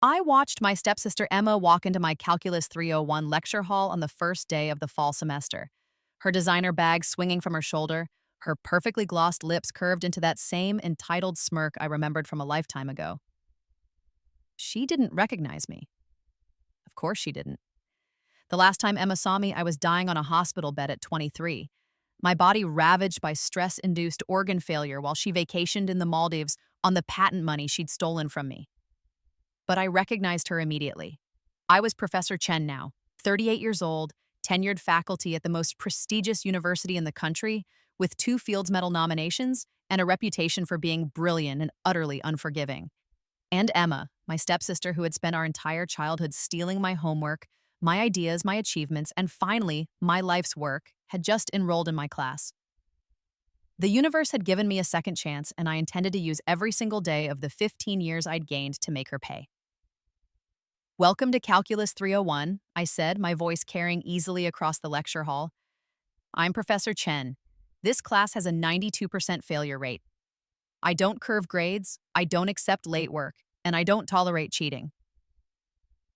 I watched my stepsister Emma walk into my Calculus 301 lecture hall on the first day of the fall semester. Her designer bag swinging from her shoulder, her perfectly glossed lips curved into that same entitled smirk I remembered from a lifetime ago. She didn't recognize me. Of course she didn't. The last time Emma saw me, I was dying on a hospital bed at 23. My body ravaged by stress-induced organ failure while she vacationed in the Maldives on the patent money she'd stolen from me. But I recognized her immediately. I was Professor Chen now, 38 years old, tenured faculty at the most prestigious university in the country, with 2 Fields Medal nominations and a reputation for being brilliant and utterly unforgiving. And Emma, my stepsister who had spent our entire childhood stealing my homework, my ideas, my achievements, and finally, my life's work, had just enrolled in my class. The universe had given me a second chance, and I intended to use every single day of the 15 years I'd gained to make her pay. "Welcome to Calculus 301, I said, my voice carrying easily across the lecture hall. "I'm Professor Chen. This class has a 92% failure rate. I don't curve grades, I don't accept late work, and I don't tolerate cheating."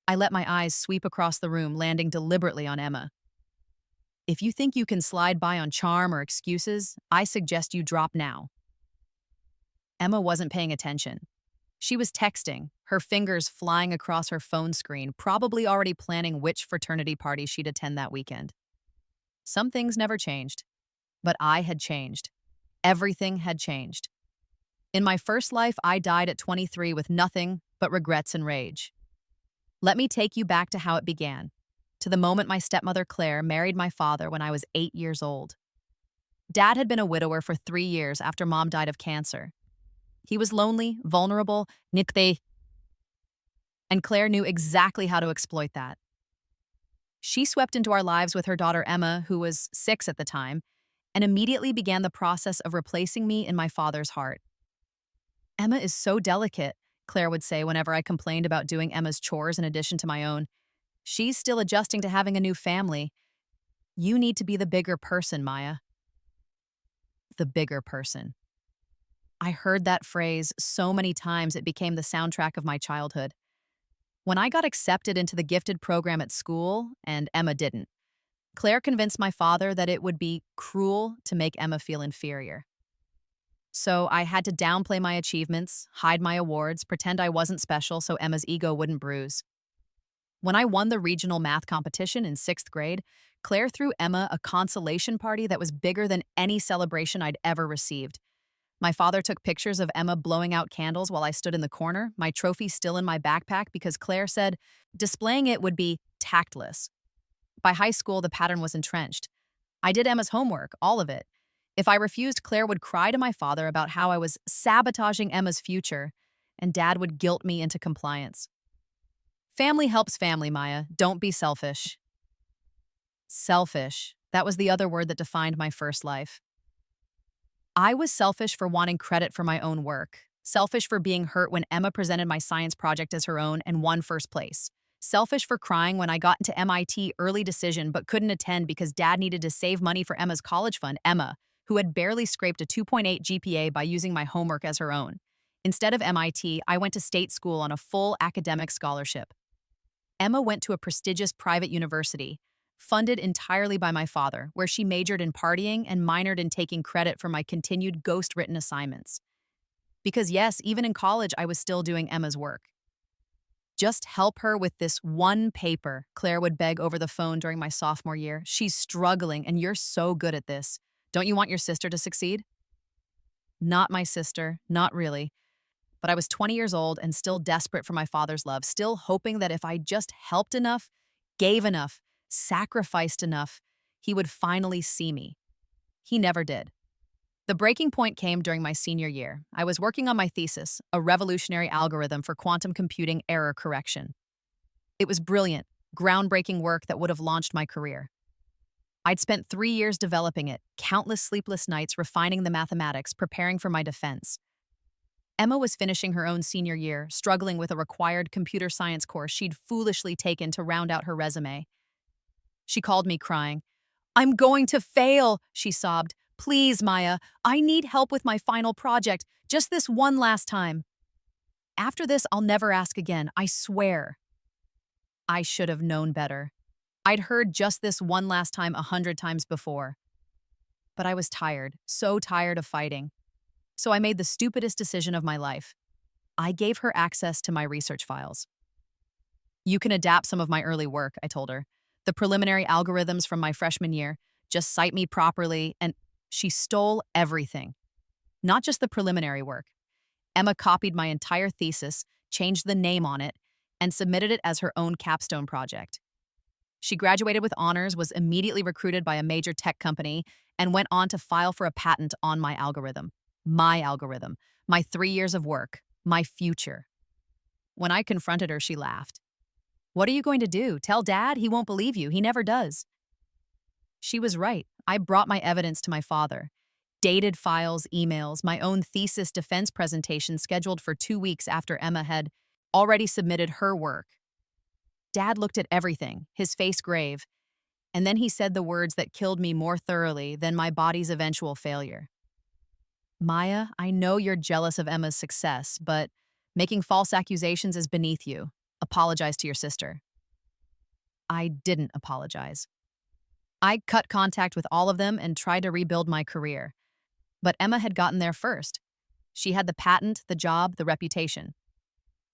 I let my eyes sweep across the room, landing deliberately on Emma. "If you think you can slide by on charm or excuses, I suggest you drop now." Emma wasn't paying attention. She was texting, her fingers flying across her phone screen, probably already planning which fraternity party she'd attend that weekend. Some things never changed, but I had changed. Everything had changed. In my first life, I died at 23 with nothing but regrets and rage. Let me take you back to how it began, to the moment my stepmother Claire married my father when I was 8 years old. Dad had been a widower for 3 years after Mom died of cancer. He was lonely, vulnerable, and Claire knew exactly how to exploit that. She swept into our lives with her daughter Emma, who was 6 at the time, and immediately began the process of replacing me in my father's heart. "Emma is so delicate," Claire would say whenever I complained about doing Emma's chores in addition to my own. "She's still adjusting to having a new family. You need to be the bigger person, Maya." The bigger person. I heard that phrase so many times it became the soundtrack of my childhood. When I got accepted into the gifted program at school, and Emma didn't, Claire convinced my father that it would be cruel to make Emma feel inferior. So I had to downplay my achievements, hide my awards, pretend I wasn't special so Emma's ego wouldn't bruise. When I won the regional math competition in 6th grade, Claire threw Emma a consolation party that was bigger than any celebration I'd ever received. My father took pictures of Emma blowing out candles while I stood in the corner, my trophy still in my backpack because Claire said displaying it would be tactless. By high school, the pattern was entrenched. I did Emma's homework, all of it. If I refused, Claire would cry to my father about how I was sabotaging Emma's future, and Dad would guilt me into compliance. Family helps family, Maya. Don't be selfish. Selfish. That was the other word that defined my first life. I was selfish for wanting credit for my own work. Selfish for being hurt when Emma presented my science project as her own and won first place. Selfish for crying when I got into MIT early decision but couldn't attend because Dad needed to save money for Emma's college fund, Emma, who had barely scraped a 2.8 GPA by using my homework as her own. Instead of MIT, I went to state school on a full academic scholarship. Emma went to a prestigious private university, funded entirely by my father, where she majored in partying and minored in taking credit for my continued ghost-written assignments. Because yes, even in college, I was still doing Emma's work. "Just help her with this one paper," Claire would beg over the phone during my sophomore year. "She's struggling, and you're so good at this. Don't you want your sister to succeed?" Not my sister, not really. But I was 20 years old and still desperate for my father's love, still hoping that if I just helped enough, gave enough, sacrificed enough, he would finally see me. He never did. The breaking point came during my senior year. I was working on my thesis, a revolutionary algorithm for quantum computing error correction. It was brilliant, groundbreaking work that would have launched my career. I'd spent 3 years developing it, countless sleepless nights refining the mathematics, preparing for my defense. Emma was finishing her own senior year, struggling with a required computer science course she'd foolishly taken to round out her resume. She called me crying. "I'm going to fail," she sobbed. "Please, Maya, I need help with my final project, just this one last time." After this, I'll never ask again, I swear. I should have known better. I'd heard just this one last time 100 times before. But I was tired, so tired of fighting. So I made the stupidest decision of my life. I gave her access to my research files. You can adapt some of my early work, I told her. The preliminary algorithms from my freshman year. Just cite me properly, and she stole everything. Not just the preliminary work. Emma copied my entire thesis, changed the name on it, and submitted it as her own capstone project. She graduated with honors, was immediately recruited by a major tech company, and went on to file for a patent on my algorithm. My algorithm. My 3 years of work. My future. When I confronted her, she laughed. What are you going to do? Tell Dad? He won't believe you. He never does. She was right. I brought my evidence to my father. Dated files, emails, my own thesis defense presentation scheduled for 2 weeks after Emma had already submitted her work. Dad looked at everything, his face grave, and then he said the words that killed me more thoroughly than my body's eventual failure. Maya, I know you're jealous of Emma's success, but making false accusations is beneath you. Apologize to your sister. I didn't apologize. I cut contact with all of them and tried to rebuild my career. But Emma had gotten there first. She had the patent, the job, the reputation.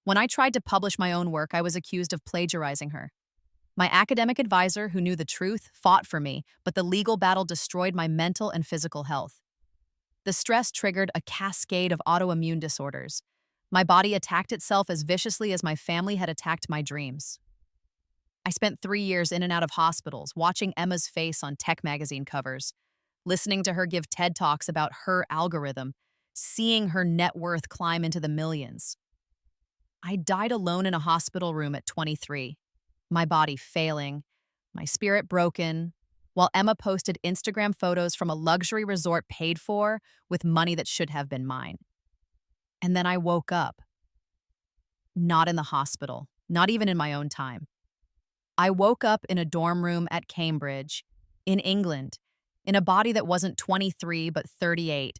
When I tried to publish my own work, I was accused of plagiarizing her. My academic advisor, who knew the truth, fought for me, but the legal battle destroyed my mental and physical health. The stress triggered a cascade of autoimmune disorders. My body attacked itself as viciously as my family had attacked my dreams. I spent 3 years in and out of hospitals, watching Emma's face on tech magazine covers, listening to her give TED Talks about her algorithm, seeing her net worth climb into the millions. I died alone in a hospital room at 23, my body failing, my spirit broken, while Emma posted Instagram photos from a luxury resort paid for with money that should have been mine. And then I woke up. Not in the hospital, not even in my own time. I woke up in a dorm room at Cambridge, in England, in a body that wasn't 23 but 38,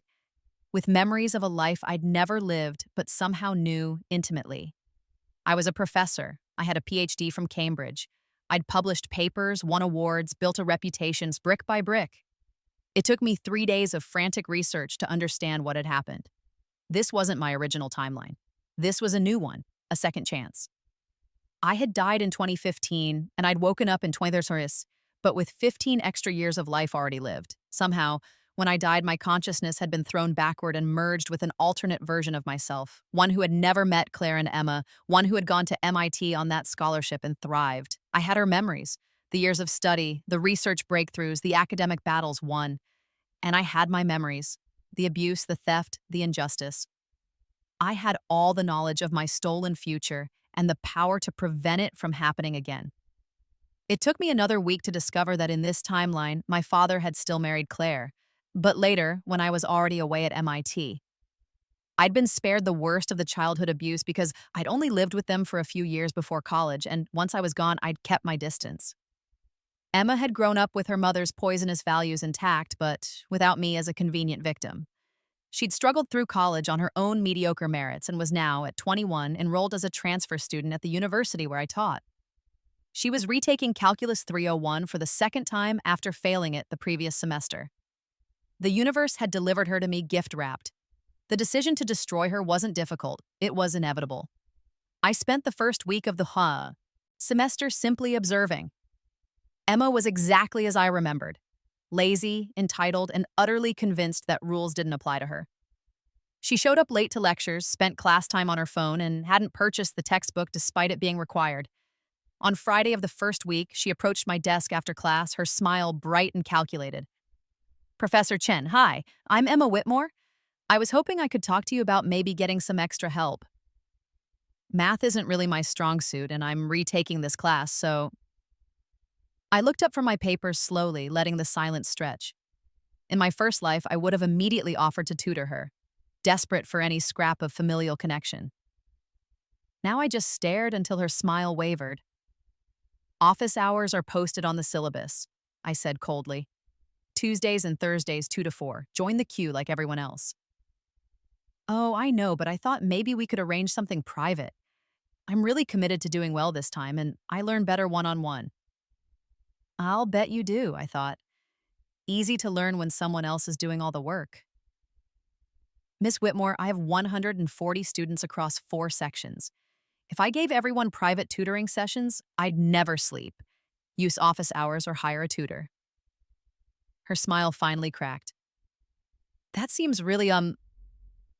with memories of a life I'd never lived but somehow knew intimately. I was a professor. I had a PhD from Cambridge. I'd published papers, won awards, built a reputation brick by brick. It took me 3 days of frantic research to understand what had happened. This wasn't my original timeline. This was a new one, a second chance. I had died in 2015, and I'd woken up in 2030, but with 15 extra years of life already lived. Somehow, when I died, my consciousness had been thrown backward and merged with an alternate version of myself, one who had never met Claire and Emma, one who had gone to MIT on that scholarship and thrived. I had her memories, the years of study, the research breakthroughs, the academic battles won. And I had my memories, the abuse, the theft, the injustice. I had all the knowledge of my stolen future and the power to prevent it from happening again. It took me another week to discover that in this timeline, my father had still married Claire, but later, when I was already away at MIT. I'd been spared the worst of the childhood abuse because I'd only lived with them for a few years before college, and once I was gone, I'd kept my distance. Emma had grown up with her mother's poisonous values intact, but without me as a convenient victim. She'd struggled through college on her own mediocre merits and was now, at 21, enrolled as a transfer student at the university where I taught. She was retaking Calculus 301 for the second time after failing it the previous semester. The universe had delivered her to me gift-wrapped. The decision to destroy her wasn't difficult. It was inevitable. I spent the first week of the semester simply observing. Emma was exactly as I remembered. Lazy, entitled, and utterly convinced that rules didn't apply to her. She showed up late to lectures, spent class time on her phone, and hadn't purchased the textbook despite it being required. On Friday of the first week, she approached my desk after class, her smile bright and calculated. Professor Chen, hi, I'm Emma Whitmore. I was hoping I could talk to you about maybe getting some extra help. Math isn't really my strong suit, and I'm retaking this class, so... I looked up from my papers slowly, letting the silence stretch. In my first life, I would have immediately offered to tutor her, desperate for any scrap of familial connection. Now I just stared until her smile wavered. Office hours are posted on the syllabus, I said coldly. Tuesdays and Thursdays 2 to 4. Join the queue like everyone else. Oh, I know, but I thought maybe we could arrange something private. I'm really committed to doing well this time, and I learn better one on one. I'll bet you do, I thought. Easy to learn when someone else is doing all the work. Miss Whitmore, I have 140 students across 4 sections. If I gave everyone private tutoring sessions, I'd never sleep, use office hours, or hire a tutor. Her smile finally cracked. That seems really,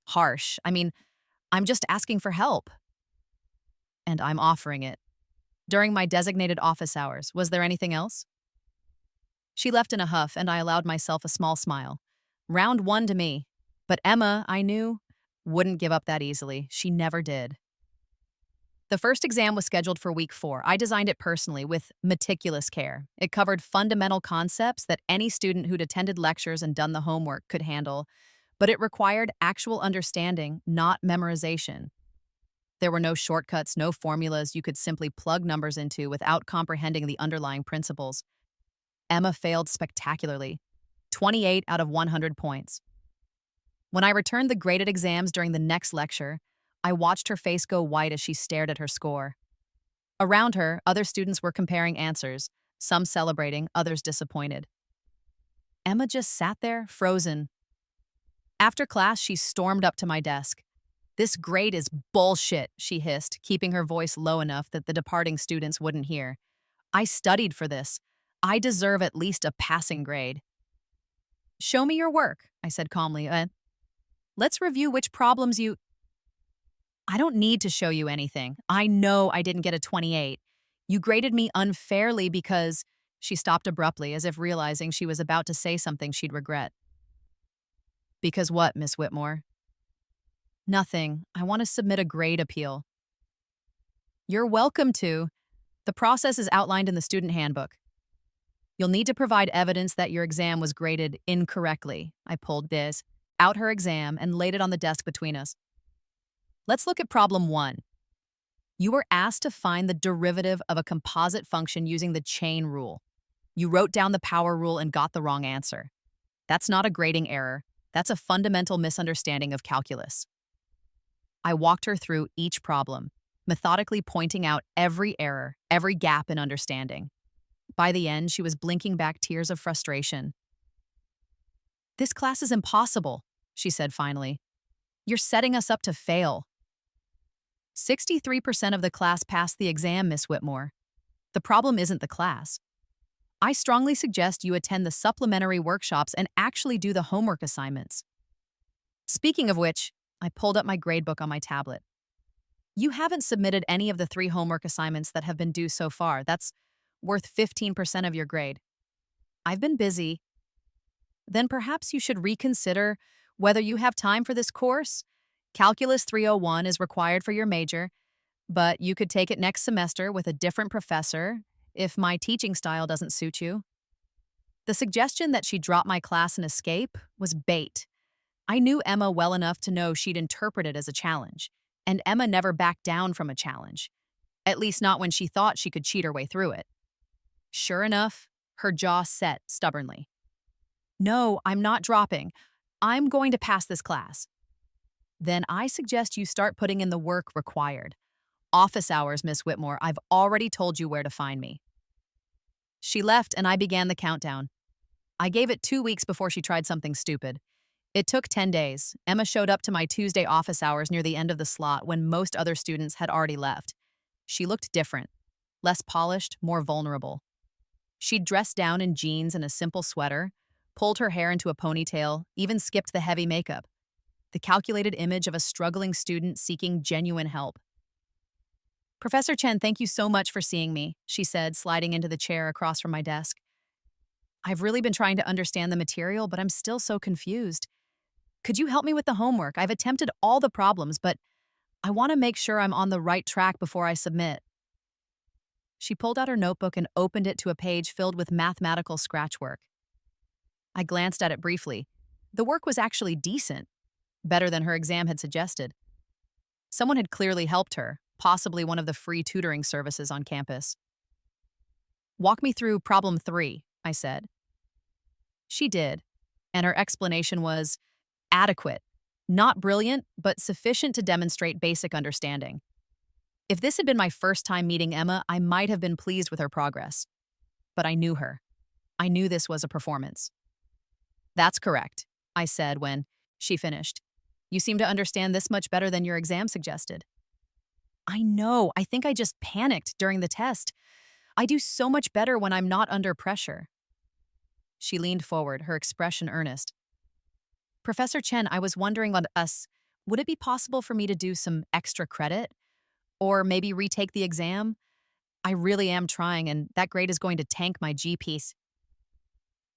harsh. I mean, I'm just asking for help. And I'm offering it. During my designated office hours, was there anything else? She left in a huff, and I allowed myself a small smile. Round one to me. But Emma, I knew, wouldn't give up that easily. She never did. The first exam was scheduled for week 4. I designed it personally with meticulous care. It covered fundamental concepts that any student who'd attended lectures and done the homework could handle, but it required actual understanding, not memorization. There were no shortcuts, no formulas you could simply plug numbers into without comprehending the underlying principles. Emma failed spectacularly, 28 out of 100 points. When I returned the graded exams during the next lecture, I watched her face go white as she stared at her score. Around her, other students were comparing answers, some celebrating, others disappointed. Emma just sat there, frozen. After class, she stormed up to my desk. "This grade is bullshit," she hissed, keeping her voice low enough that the departing students wouldn't hear. "I studied for this. I deserve at least a passing grade." "Show me your work," I said calmly. Let's review which problems you—" "I don't need to show you anything. I know I didn't get a 28. You graded me unfairly because—" She stopped abruptly, as if realizing she was about to say something she'd regret. "Because what, Miss Whitmore?" "Nothing. I want to submit a grade appeal." "You're welcome to. The process is outlined in the student handbook. You'll need to provide evidence that your exam was graded incorrectly." I pulled this out her exam and laid it on the desk between us. "Let's look at problem 1. You were asked to find the derivative of a composite function using the chain rule. You wrote down the power rule and got the wrong answer. That's not a grading error. That's a fundamental misunderstanding of calculus." I walked her through each problem, methodically pointing out every error, every gap in understanding. By the end, she was blinking back tears of frustration. "This class is impossible," she said finally. "You're setting us up to fail." 63% of the class passed the exam, Miss Whitmore. The problem isn't the class. I strongly suggest you attend the supplementary workshops and actually do the homework assignments. Speaking of which, I pulled up my gradebook on my tablet. You haven't submitted any of the 3 homework assignments that have been due so far. That's worth 15% of your grade. I've been busy. Then perhaps you should reconsider whether you have time for this course. Calculus 301 is required for your major, but you could take it next semester with a different professor if my teaching style doesn't suit you. The suggestion that she drop my class and escape was bait. I knew Emma well enough to know she'd interpret it as a challenge, and Emma never backed down from a challenge, at least not when she thought she could cheat her way through it. Sure enough, her jaw set stubbornly. "No, I'm not dropping. I'm going to pass this class." "Then I suggest you start putting in the work required. Office hours, Miss Whitmore. I've already told you where to find me." She left, and I began the countdown. I gave it 2 weeks before she tried something stupid. It took 10 days. Emma showed up to my Tuesday office hours near the end of the slot when most other students had already left. She looked different, less polished, more vulnerable. She'd dressed down in jeans and a simple sweater, pulled her hair into a ponytail, even skipped the heavy makeup. The calculated image of a struggling student seeking genuine help. "Professor Chen, thank you so much for seeing me," she said, sliding into the chair across from my desk. "I've really been trying to understand the material, but I'm still so confused. Could you help me with the homework? I've attempted all the problems, but I want to make sure I'm on the right track before I submit." She pulled out her notebook and opened it to a page filled with mathematical scratchwork. I glanced at it briefly. The work was actually decent, better than her exam had suggested. Someone had clearly helped her, possibly one of the free tutoring services on campus. "Walk me through problem 3, I said. She did, and her explanation was adequate. Not brilliant, but sufficient to demonstrate basic understanding. If this had been my first time meeting Emma, I might have been pleased with her progress. But I knew her. I knew this was a performance. That's correct, I said when she finished. You seem to understand this much better than your exam suggested. I know, I think I just panicked during the test. I do so much better when I'm not under pressure. She leaned forward, her expression earnest. Professor Chen, I was wondering on us, would it be possible for me to do some extra credit? Or maybe retake the exam? I really am trying, and that grade is going to tank my GPs.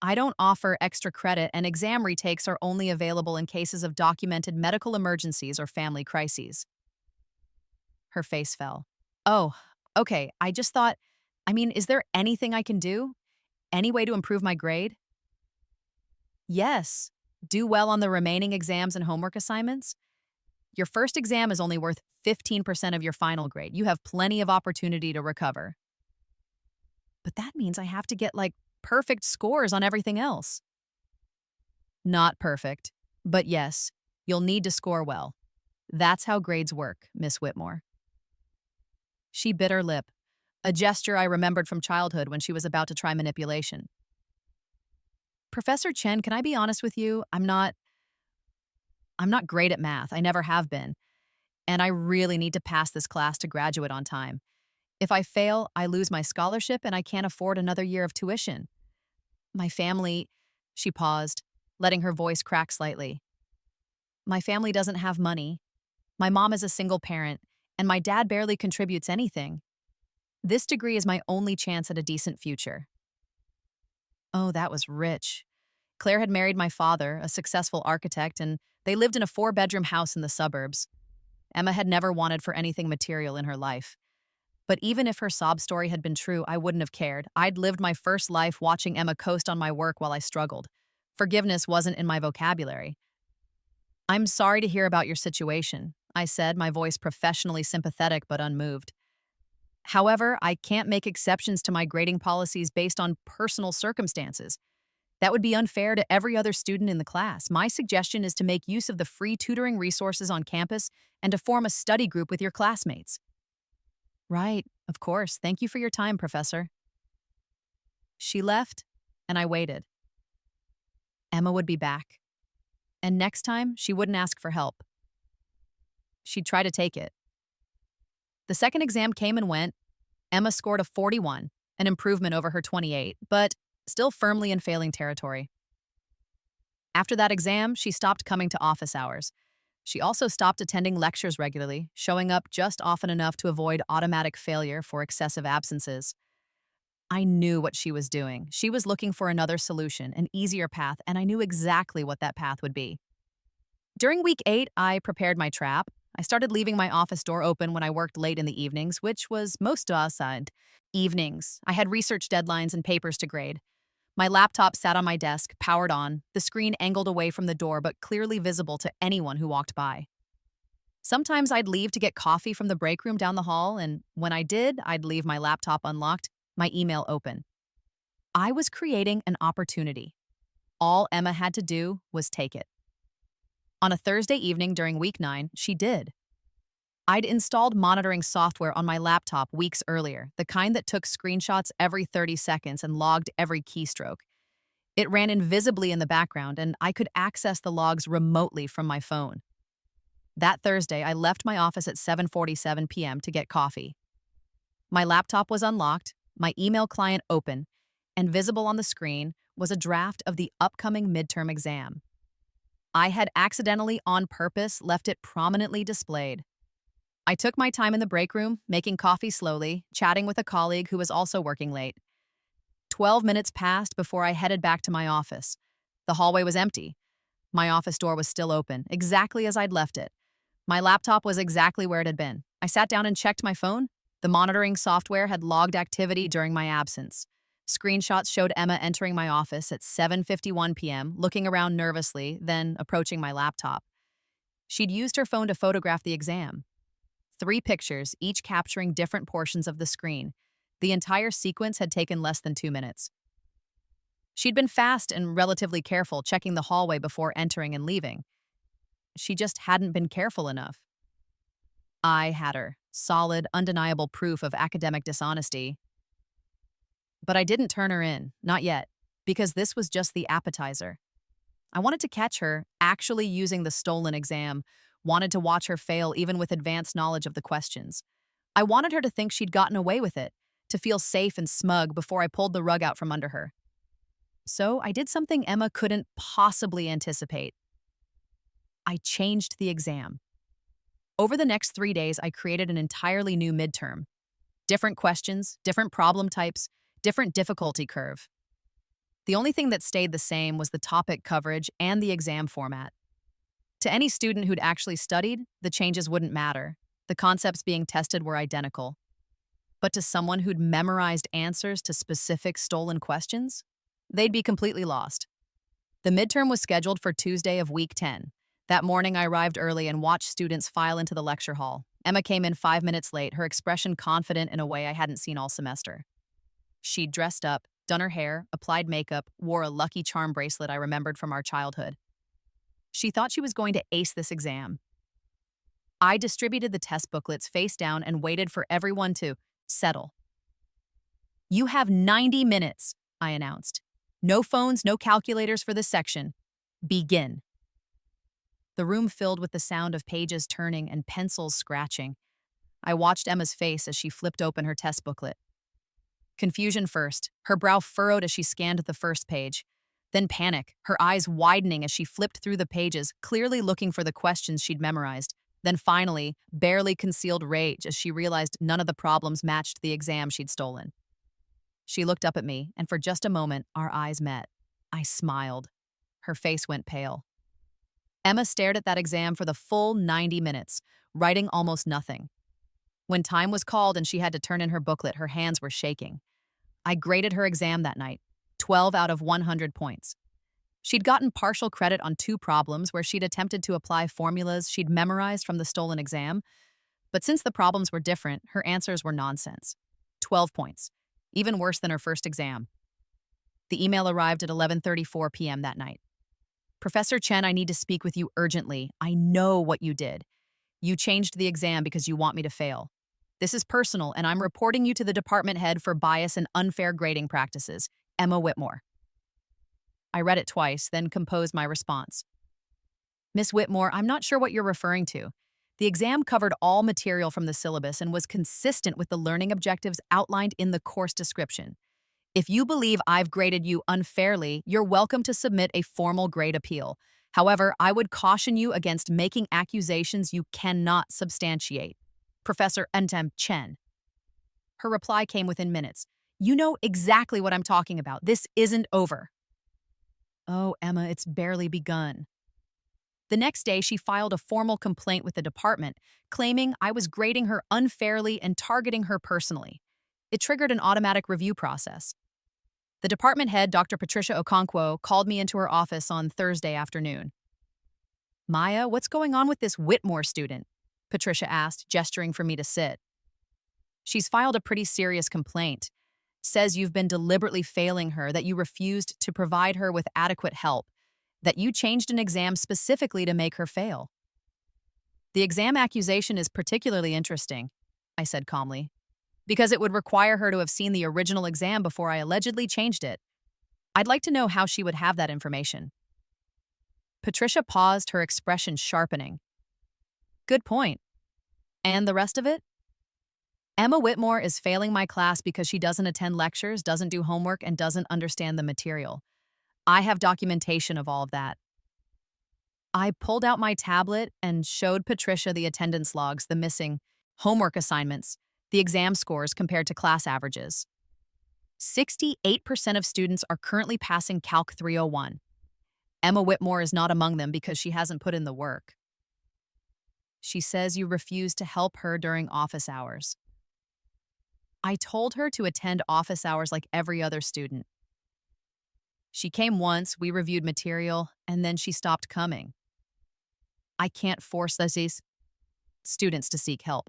I don't offer extra credit, and exam retakes are only available in cases of documented medical emergencies or family crises. Her face fell. Oh, okay, I just thought, is there anything I can do? Any way to improve my grade? Yes. Do well on the remaining exams and homework assignments. Your first exam is only worth 15% of your final grade. You have plenty of opportunity to recover. But that means I have to get, perfect scores on everything else. Not perfect, but yes, you'll need to score well. That's how grades work, Miss Whitmore. She bit her lip, a gesture I remembered from childhood when she was about to try manipulation. Professor Chen, can I be honest with you? I'm not great at math. I never have been. And I really need to pass this class to graduate on time. If I fail, I lose my scholarship and I can't afford another year of tuition. My family, she paused, letting her voice crack slightly. My family doesn't have money. My mom is a single parent, and my dad barely contributes anything. This degree is my only chance at a decent future. Oh, that was rich. Claire had married my father, a successful architect, and they lived in a 4-bedroom house in the suburbs. Emma had never wanted for anything material in her life. But even if her sob story had been true, I wouldn't have cared. I'd lived my first life watching Emma coast on my work while I struggled. Forgiveness wasn't in my vocabulary. I'm sorry to hear about your situation, I said, my voice professionally sympathetic but unmoved. However, I can't make exceptions to my grading policies based on personal circumstances. That would be unfair to every other student in the class. My suggestion is to make use of the free tutoring resources on campus and to form a study group with your classmates. Right, of course. Thank you for your time, Professor. She left, and I waited. Emma would be back. And next time, she wouldn't ask for help. She'd try to take it. The second exam came and went. Emma scored a 41, an improvement over her 28, but still firmly in failing territory. After that exam, she stopped coming to office hours. She also stopped attending lectures regularly, showing up just often enough to avoid automatic failure for excessive absences. I knew what she was doing. She was looking for another solution, an easier path, and I knew exactly what that path would be. During week 8, I prepared my trap. I started leaving my office door open when I worked late in the evenings, which was most evenings. I had research deadlines and papers to grade. My laptop sat on my desk, powered on, the screen angled away from the door but clearly visible to anyone who walked by. Sometimes I'd leave to get coffee from the break room down the hall, and when I did, I'd leave my laptop unlocked, my email open. I was creating an opportunity. All Emma had to do was take it. On a Thursday evening during week 9, she did. I'd installed monitoring software on my laptop weeks earlier, the kind that took screenshots every 30 seconds and logged every keystroke. It ran invisibly in the background, and I could access the logs remotely from my phone. That Thursday, I left my office at 7:47 p.m. to get coffee. My laptop was unlocked, my email client open, and visible on the screen was a draft of the upcoming midterm exam. I had accidentally, on purpose, left it prominently displayed. I took my time in the break room, making coffee slowly, chatting with a colleague who was also working late. 12 minutes passed before I headed back to my office. The hallway was empty. My office door was still open, exactly as I'd left it. My laptop was exactly where it had been. I sat down and checked my phone. The monitoring software had logged activity during my absence. Screenshots showed Emma entering my office at 7:51 p.m., looking around nervously, then approaching my laptop. She'd used her phone to photograph the exam. 3 pictures, each capturing different portions of the screen. The entire sequence had taken less than 2 minutes. She'd been fast and relatively careful, checking the hallway before entering and leaving. She just hadn't been careful enough. I had her. Solid, undeniable proof of academic dishonesty. But I didn't turn her in, not yet, because this was just the appetizer. I wanted to catch her actually using the stolen exam, wanted to watch her fail even with advanced knowledge of the questions. I wanted her to think she'd gotten away with it, to feel safe and smug before I pulled the rug out from under her. So I did something Emma couldn't possibly anticipate. I changed the exam. Over the next 3 days, I created an entirely new midterm. Different questions, different problem types, different difficulty curve. The only thing that stayed the same was the topic coverage and the exam format. To any student who'd actually studied, the changes wouldn't matter. The concepts being tested were identical. But to someone who'd memorized answers to specific stolen questions, they'd be completely lost. The midterm was scheduled for Tuesday of week 10. That morning, I arrived early and watched students file into the lecture hall. Emma came in 5 minutes late, her expression confident in a way I hadn't seen all semester. She'd dressed up, done her hair, applied makeup, wore a Lucky Charm bracelet I remembered from our childhood. She thought she was going to ace this exam. I distributed the test booklets face down and waited for everyone to settle. "You have 90 minutes, I announced. "No phones, no calculators for this section. Begin." The room filled with the sound of pages turning and pencils scratching. I watched Emma's face as she flipped open her test booklet. Confusion first, her brow furrowed as she scanned the first page. Then panic, her eyes widening as she flipped through the pages, clearly looking for the questions she'd memorized. Then finally, barely concealed rage as she realized none of the problems matched the exam she'd stolen. She looked up at me, and for just a moment, our eyes met. I smiled. Her face went pale. Emma stared at that exam for the full 90 minutes, writing almost nothing. When time was called and she had to turn in her booklet, her hands were shaking. I graded her exam that night, 12 out of 100 points. She'd gotten partial credit on 2 problems where she'd attempted to apply formulas she'd memorized from the stolen exam, but since the problems were different, her answers were nonsense. 12 points, even worse than her first exam. The email arrived at 11:34 p.m. that night. "Professor Chen, I need to speak with you urgently. I know what you did. You changed the exam because you want me to fail. This is personal, and I'm reporting you to the department head for bias and unfair grading practices. Emma Whitmore." I read it twice, then composed my response. "Miss Whitmore, I'm not sure what you're referring to. The exam covered all material from the syllabus and was consistent with the learning objectives outlined in the course description. If you believe I've graded you unfairly, you're welcome to submit a formal grade appeal. However, I would caution you against making accusations you cannot substantiate. Professor Entem Chen." Her reply came within minutes. "You know exactly what I'm talking about. This isn't over." Oh, Emma, it's barely begun. The next day, she filed a formal complaint with the department, claiming I was grading her unfairly and targeting her personally. It triggered an automatic review process. The department head, Dr. Patricia Okonkwo, called me into her office on Thursday afternoon. "Maya, what's going on with this Whitmore student?" Patricia asked, gesturing for me to sit. "She's filed a pretty serious complaint. Says you've been deliberately failing her, that you refused to provide her with adequate help, that you changed an exam specifically to make her fail." "The exam accusation is particularly interesting," I said calmly, "because it would require her to have seen the original exam before I allegedly changed it. I'd like to know how she would have that information." Patricia paused, her expression sharpening. "Good point. And the rest of it?" "Emma Whitmore is failing my class because she doesn't attend lectures, doesn't do homework, and doesn't understand the material. I have documentation of all of that." I pulled out my tablet and showed Patricia the attendance logs, the missing homework assignments, the exam scores compared to class averages. 68% of students are currently passing Calc 301. Emma Whitmore is not among them because she hasn't put in the work. She says you refused to help her during office hours. I told her to attend office hours like every other student. She came once, we reviewed material, and then she stopped coming. I can't force these students to seek help.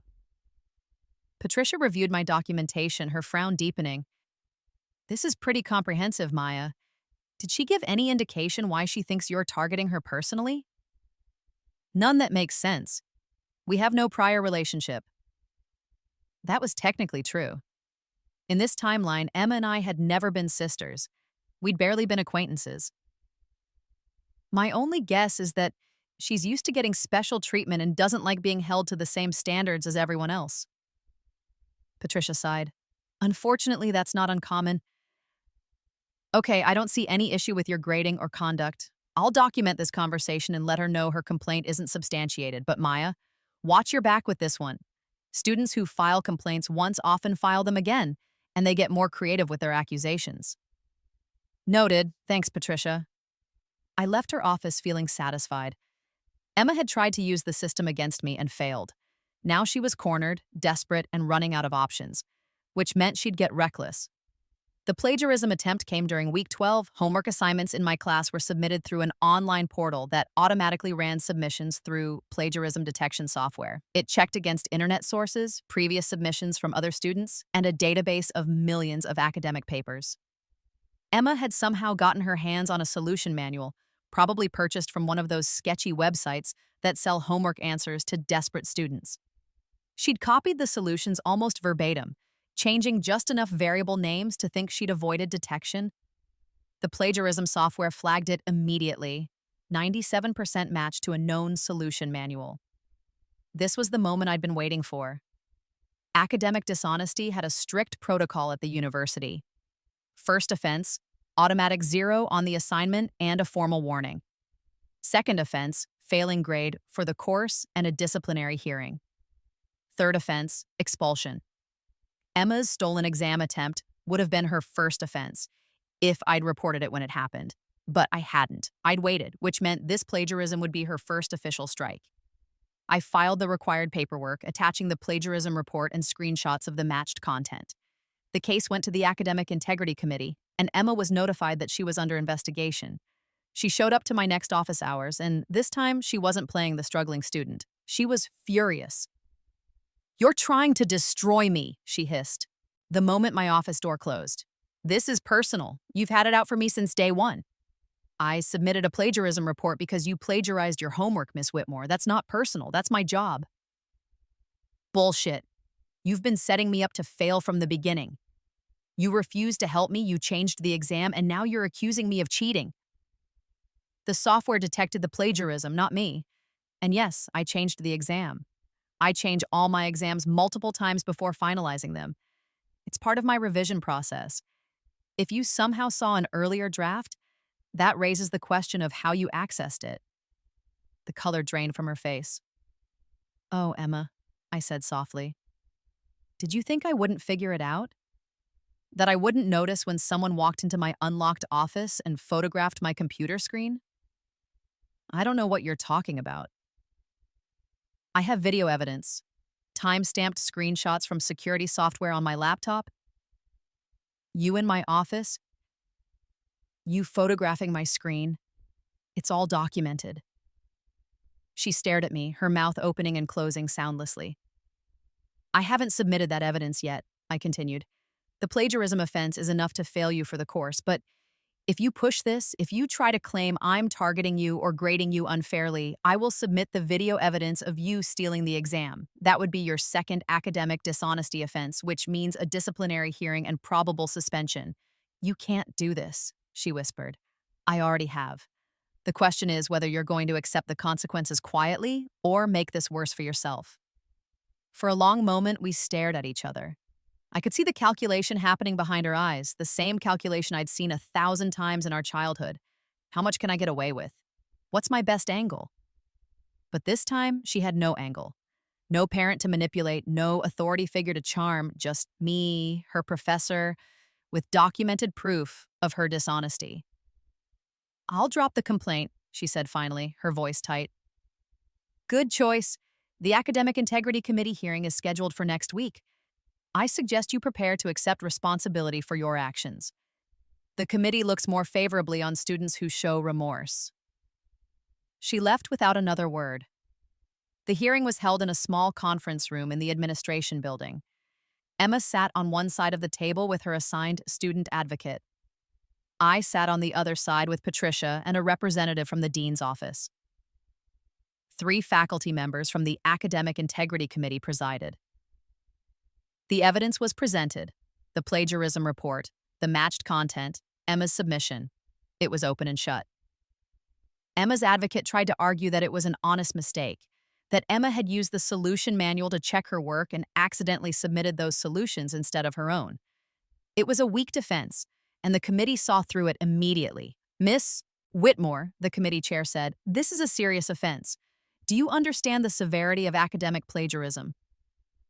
Patricia reviewed my documentation, her frown deepening. "This is pretty comprehensive, Maya. Did she give any indication why she thinks you're targeting her personally?" None that makes sense. We have no prior relationship. That was technically true. In this timeline, Emma and I had never been sisters. We'd barely been acquaintances. My only guess is that she's used to getting special treatment and doesn't like being held to the same standards as everyone else. Patricia sighed. Unfortunately, that's not uncommon. Okay, I don't see any issue with your grading or conduct. I'll document this conversation and let her know her complaint isn't substantiated. But Maya, watch your back with this one. Students who file complaints once often file them again, and they get more creative with their accusations. Noted. Thanks, Patricia. I left her office feeling satisfied. Emma had tried to use the system against me and failed. Now she was cornered, desperate, and running out of options, which meant she'd get reckless. The plagiarism attempt came during week 12. Homework assignments in my class were submitted through an online portal that automatically ran submissions through plagiarism detection software. It checked against internet sources, previous submissions from other students, and a database of millions of academic papers. Emma had somehow gotten her hands on a solution manual, probably purchased from one of those sketchy websites that sell homework answers to desperate students. She'd copied the solutions almost verbatim, changing just enough variable names to think she'd avoided detection. The plagiarism software flagged it immediately, 97% match to a known solution manual. This was the moment I'd been waiting for. Academic dishonesty had a strict protocol at the university. First offense, automatic 0 on the assignment and a formal warning. Second offense, failing grade for the course and a disciplinary hearing. Third offense, expulsion. Emma's stolen exam attempt would have been her first offense if I'd reported it when it happened. But I hadn't. I'd waited, which meant this plagiarism would be her first official strike. I filed the required paperwork, attaching the plagiarism report and screenshots of the matched content. The case went to the Academic Integrity Committee, and Emma was notified that she was under investigation. She showed up to my next office hours, and this time she wasn't playing the struggling student. She was furious. "You're trying to destroy me," she hissed, the moment my office door closed. "This is personal. You've had it out for me since day one." "I submitted a plagiarism report because you plagiarized your homework, Miss Whitmore. That's not personal. That's my job." "Bullshit. You've been setting me up to fail from the beginning. You refused to help me, you changed the exam, and now you're accusing me of cheating." "The software detected the plagiarism, not me. And yes, I changed the exam. I change all my exams multiple times before finalizing them. It's part of my revision process. If you somehow saw an earlier draft, that raises the question of how you accessed it." The color drained from her face. "Oh, Emma," I said softly. "Did you think I wouldn't figure it out? That I wouldn't notice when someone walked into my unlocked office and photographed my computer screen? I don't know what you're talking about. I have video evidence, time-stamped screenshots from security software on my laptop. You in my office, you photographing my screen. It's all documented." She stared at me, her mouth opening and closing soundlessly. "I haven't submitted that evidence yet," I continued. "The plagiarism offense is enough to fail you for the course, but if you push this, if you try to claim I'm targeting you or grading you unfairly, I will submit the video evidence of you stealing the exam. That would be your second academic dishonesty offense, which means a disciplinary hearing and probable suspension." "You can't do this," she whispered. "I already have. The question is whether you're going to accept the consequences quietly or make this worse for yourself." For a long moment, we stared at each other. I could see the calculation happening behind her eyes, the same calculation I'd seen 1,000 times in our childhood. How much can I get away with? What's my best angle? But this time, she had no angle. No parent to manipulate, no authority figure to charm, just me, her professor, with documented proof of her dishonesty. "I'll drop the complaint," she said finally, her voice tight. "Good choice. The Academic Integrity Committee hearing is scheduled for next week. I suggest you prepare to accept responsibility for your actions. The committee looks more favorably on students who show remorse." She left without another word. The hearing was held in a small conference room in the administration building. Emma sat on one side of the table with her assigned student advocate. I sat on the other side with Patricia and a representative from the dean's office. 3 faculty members from the Academic Integrity Committee presided. The evidence was presented: the plagiarism report, the matched content, Emma's submission. It was open and shut. Emma's advocate tried to argue that it was an honest mistake, that Emma had used the solution manual to check her work and accidentally submitted those solutions instead of her own. It was a weak defense, and the committee saw through it immediately. "Miss Whitmore," the committee chair said, "this is a serious offense. Do you understand the severity of academic plagiarism?"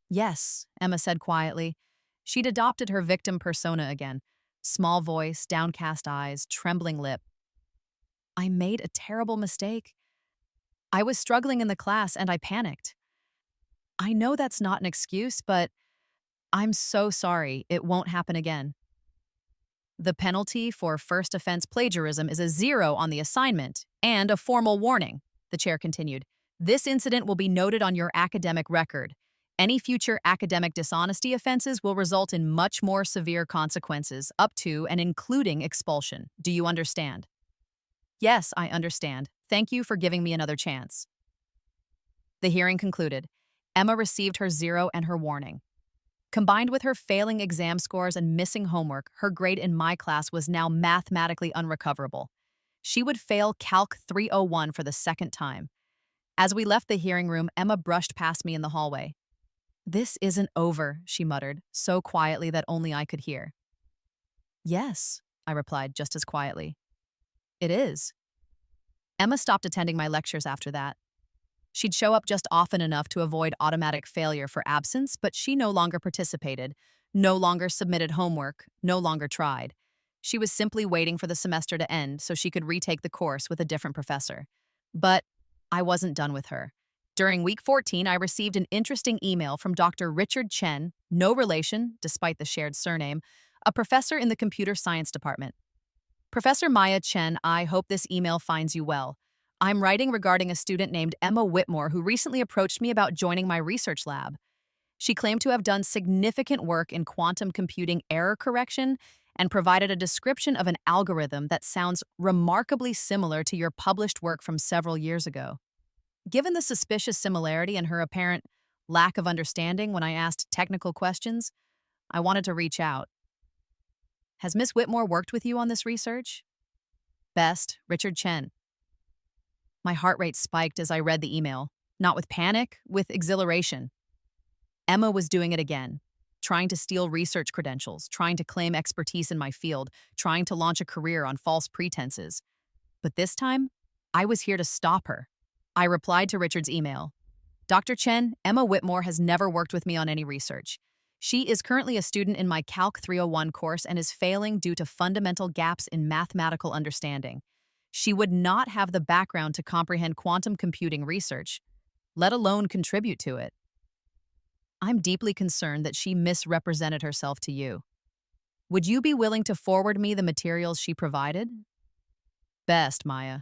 "Yes," Emma said quietly. She'd adopted her victim persona again. Small voice, downcast eyes, trembling lip. "I made a terrible mistake. I was struggling in the class and I panicked. I know that's not an excuse, but I'm so sorry. It won't happen again." "The penalty for first offense plagiarism is a 0 on the assignment and a formal warning," the chair continued. "This incident will be noted on your academic record. Any future academic dishonesty offenses will result in much more severe consequences, up to and including expulsion. Do you understand?" "Yes, I understand. Thank you for giving me another chance." The hearing concluded. Emma received her 0 and her warning. Combined with her failing exam scores and missing homework, her grade in my class was now mathematically unrecoverable. She would fail Calc 301 for the second time. As we left the hearing room, Emma brushed past me in the hallway. "This isn't over," she muttered, so quietly that only I could hear. "Yes," I replied just as quietly. "It is." Emma stopped attending my lectures after that. She'd show up just often enough to avoid automatic failure for absence, but she no longer participated, no longer submitted homework, no longer tried. She was simply waiting for the semester to end so she could retake the course with a different professor. But I wasn't done with her. During week 14, I received an interesting email from Dr. Richard Chen, no relation, despite the shared surname, a professor in the computer science department. "Professor Maya Chen, I hope this email finds you well. I'm writing regarding a student named Emma Whitmore who recently approached me about joining my research lab. She claimed to have done significant work in quantum computing error correction and provided a description of an algorithm that sounds remarkably similar to your published work from several years ago. Given the suspicious similarity and her apparent lack of understanding when I asked technical questions, I wanted to reach out. Has Miss Whitmore worked with you on this research? Best, Richard Chen." My heart rate spiked as I read the email, not with panic, with exhilaration. Emma was doing it again, trying to steal research credentials, trying to claim expertise in my field, trying to launch a career on false pretenses. But this time, I was here to stop her. I replied to Richard's email. "Dr. Chen, Emma Whitmore has never worked with me on any research. She is currently a student in my Calc 301 course and is failing due to fundamental gaps in mathematical understanding. She would not have the background to comprehend quantum computing research, let alone contribute to it. I'm deeply concerned that she misrepresented herself to you. Would you be willing to forward me the materials she provided? Best, Maya."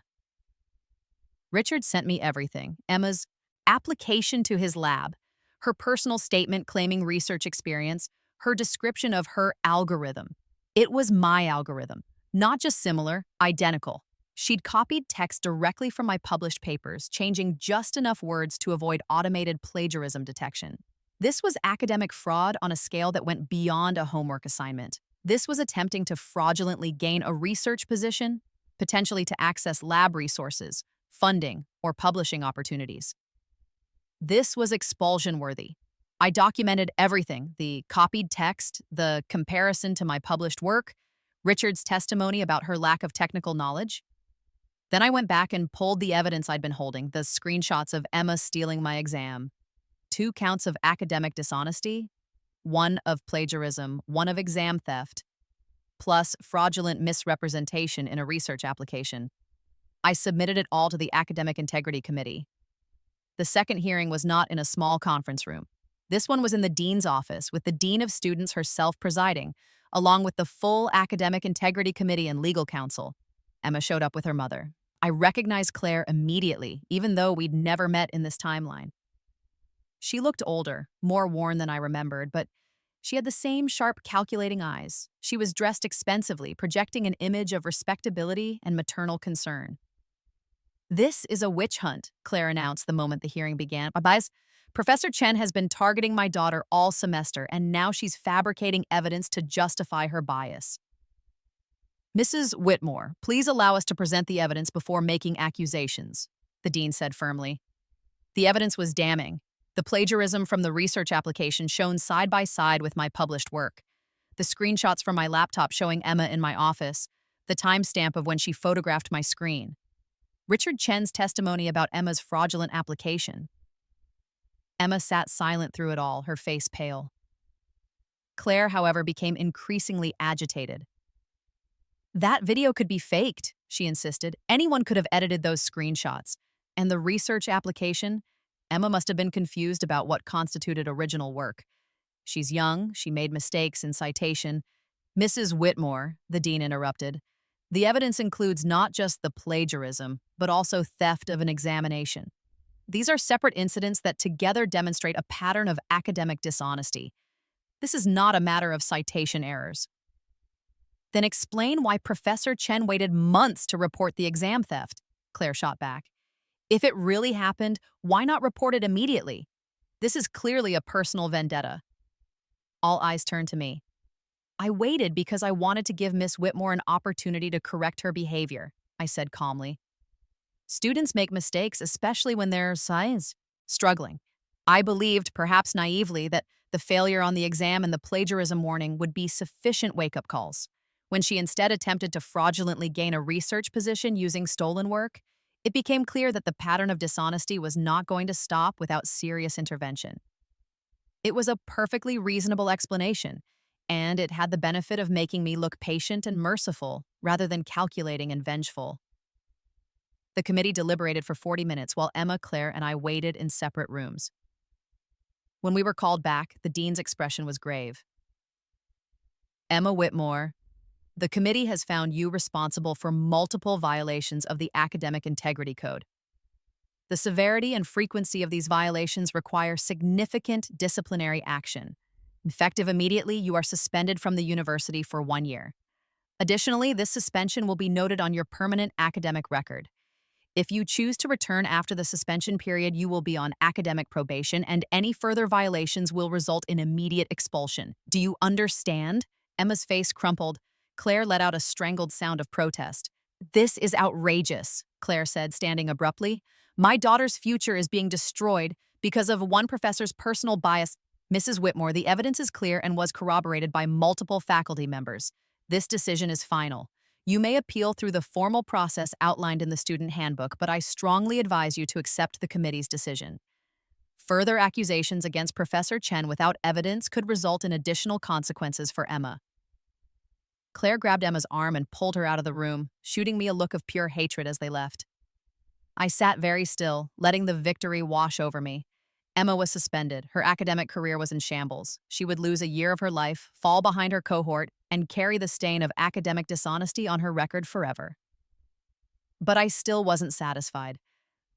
Richard sent me everything: Emma's application to his lab, her personal statement claiming research experience, her description of her algorithm. It was my algorithm, not just similar, identical. She'd copied text directly from my published papers, changing just enough words to avoid automated plagiarism detection. This was academic fraud on a scale that went beyond a homework assignment. This was attempting to fraudulently gain a research position, potentially to access lab resources, funding, or publishing opportunities. This was expulsion-worthy. I documented everything: the copied text, the comparison to my published work, Richard's testimony about her lack of technical knowledge. Then I went back and pulled the evidence I'd been holding, the screenshots of Emma stealing my exam, 2 counts of academic dishonesty, 1 of plagiarism, 1 of exam theft, plus fraudulent misrepresentation in a research application. I submitted it all to the Academic Integrity Committee. The second hearing was not in a small conference room. This one was in the dean's office, with the dean of students herself presiding, along with the full Academic Integrity Committee and legal counsel. Emma showed up with her mother. I recognized Claire immediately, even though we'd never met in this timeline. She looked older, more worn than I remembered, but she had the same sharp, calculating eyes. She was dressed expensively, projecting an image of respectability and maternal concern. This is a witch hunt, Claire announced the moment the hearing began. Guys, Professor Chen has been targeting my daughter all semester, and now she's fabricating evidence to justify her bias. Mrs. Whitmore, please allow us to present the evidence before making accusations, the dean said firmly. The evidence was damning. The plagiarism from the research application shown side by side with my published work. The screenshots from my laptop showing Emma in my office. The timestamp of when she photographed my screen. Richard Chen's testimony about Emma's fraudulent application. Emma sat silent through it all, her face pale. Claire, however, became increasingly agitated. That video could be faked, she insisted. Anyone could have edited those screenshots. And the research application? Emma must have been confused about what constituted original work. She's young, she made mistakes in citation. Mrs. Whitmore, the dean interrupted. The evidence includes not just the plagiarism, but also theft of an examination. These are separate incidents that together demonstrate a pattern of academic dishonesty. This is not a matter of citation errors. Then explain why Professor Chen waited months to report the exam theft, Claire shot back. If it really happened, why not report it immediately? This is clearly a personal vendetta. All eyes turned to me. I waited because I wanted to give Miss Whitmore an opportunity to correct her behavior, I said calmly. Students make mistakes, especially when they're struggling. I believed, perhaps naively, that the failure on the exam and the plagiarism warning would be sufficient wake-up calls. When she instead attempted to fraudulently gain a research position using stolen work, it became clear that the pattern of dishonesty was not going to stop without serious intervention. It was a perfectly reasonable explanation, and it had the benefit of making me look patient and merciful rather than calculating and vengeful. The committee deliberated for 40 minutes while Emma, Claire, and I waited in separate rooms. When we were called back, the dean's expression was grave. Emma Whitmore, the committee has found you responsible for multiple violations of the Academic Integrity Code. The severity and frequency of these violations require significant disciplinary action. Effective immediately, you are suspended from the university for 1 year. Additionally, this suspension will be noted on your permanent academic record. If you choose to return after the suspension period, you will be on academic probation, and any further violations will result in immediate expulsion. Do you understand? Emma's face crumpled. Claire let out a strangled sound of protest. This is outrageous, Claire said, standing abruptly. My daughter's future is being destroyed because of one professor's personal bias. Mrs. Whitmore, the evidence is clear and was corroborated by multiple faculty members. This decision is final. You may appeal through the formal process outlined in the student handbook, but I strongly advise you to accept the committee's decision. Further accusations against Professor Chen without evidence could result in additional consequences for Emma. Claire grabbed Emma's arm and pulled her out of the room, shooting me a look of pure hatred as they left. I sat very still, letting the victory wash over me. Emma was suspended. Her academic career was in shambles. She would lose a year of her life, fall behind her cohort, and carry the stain of academic dishonesty on her record forever. But I still wasn't satisfied.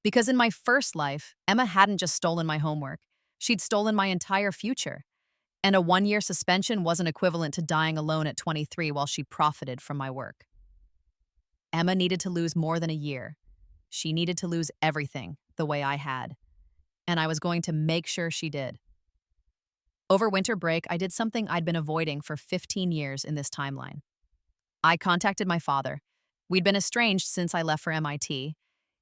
Because in my first life, Emma hadn't just stolen my homework. She'd stolen my entire future. And a 1-year suspension wasn't equivalent to dying alone at 23 while she profited from my work. Emma needed to lose more than a year. She needed to lose everything, the way I had. And I was going to make sure she did. Over winter break, I did something I'd been avoiding for 15 years in this timeline. I contacted my father. We'd been estranged since I left for MIT.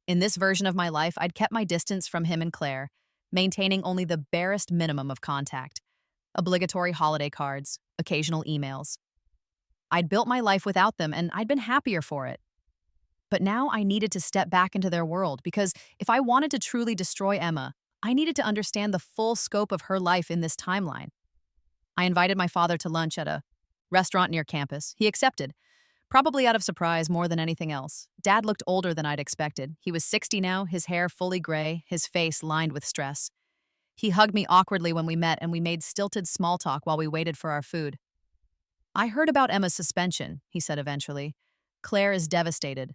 In this version of my life, I'd kept my distance from him and Claire, maintaining only the barest minimum of contact. Obligatory holiday cards, occasional emails. I'd built my life without them, and I'd been happier for it. But now I needed to step back into their world, because if I wanted to truly destroy Emma, I needed to understand the full scope of her life in this timeline. I invited my father to lunch at a restaurant near campus. He accepted, probably out of surprise more than anything else. Dad looked older than I'd expected. He was 60 now, his hair fully gray, his face lined with stress. He hugged me awkwardly when we met, and we made stilted small talk while we waited for our food. I heard about Emma's suspension, he said eventually. Claire is devastated.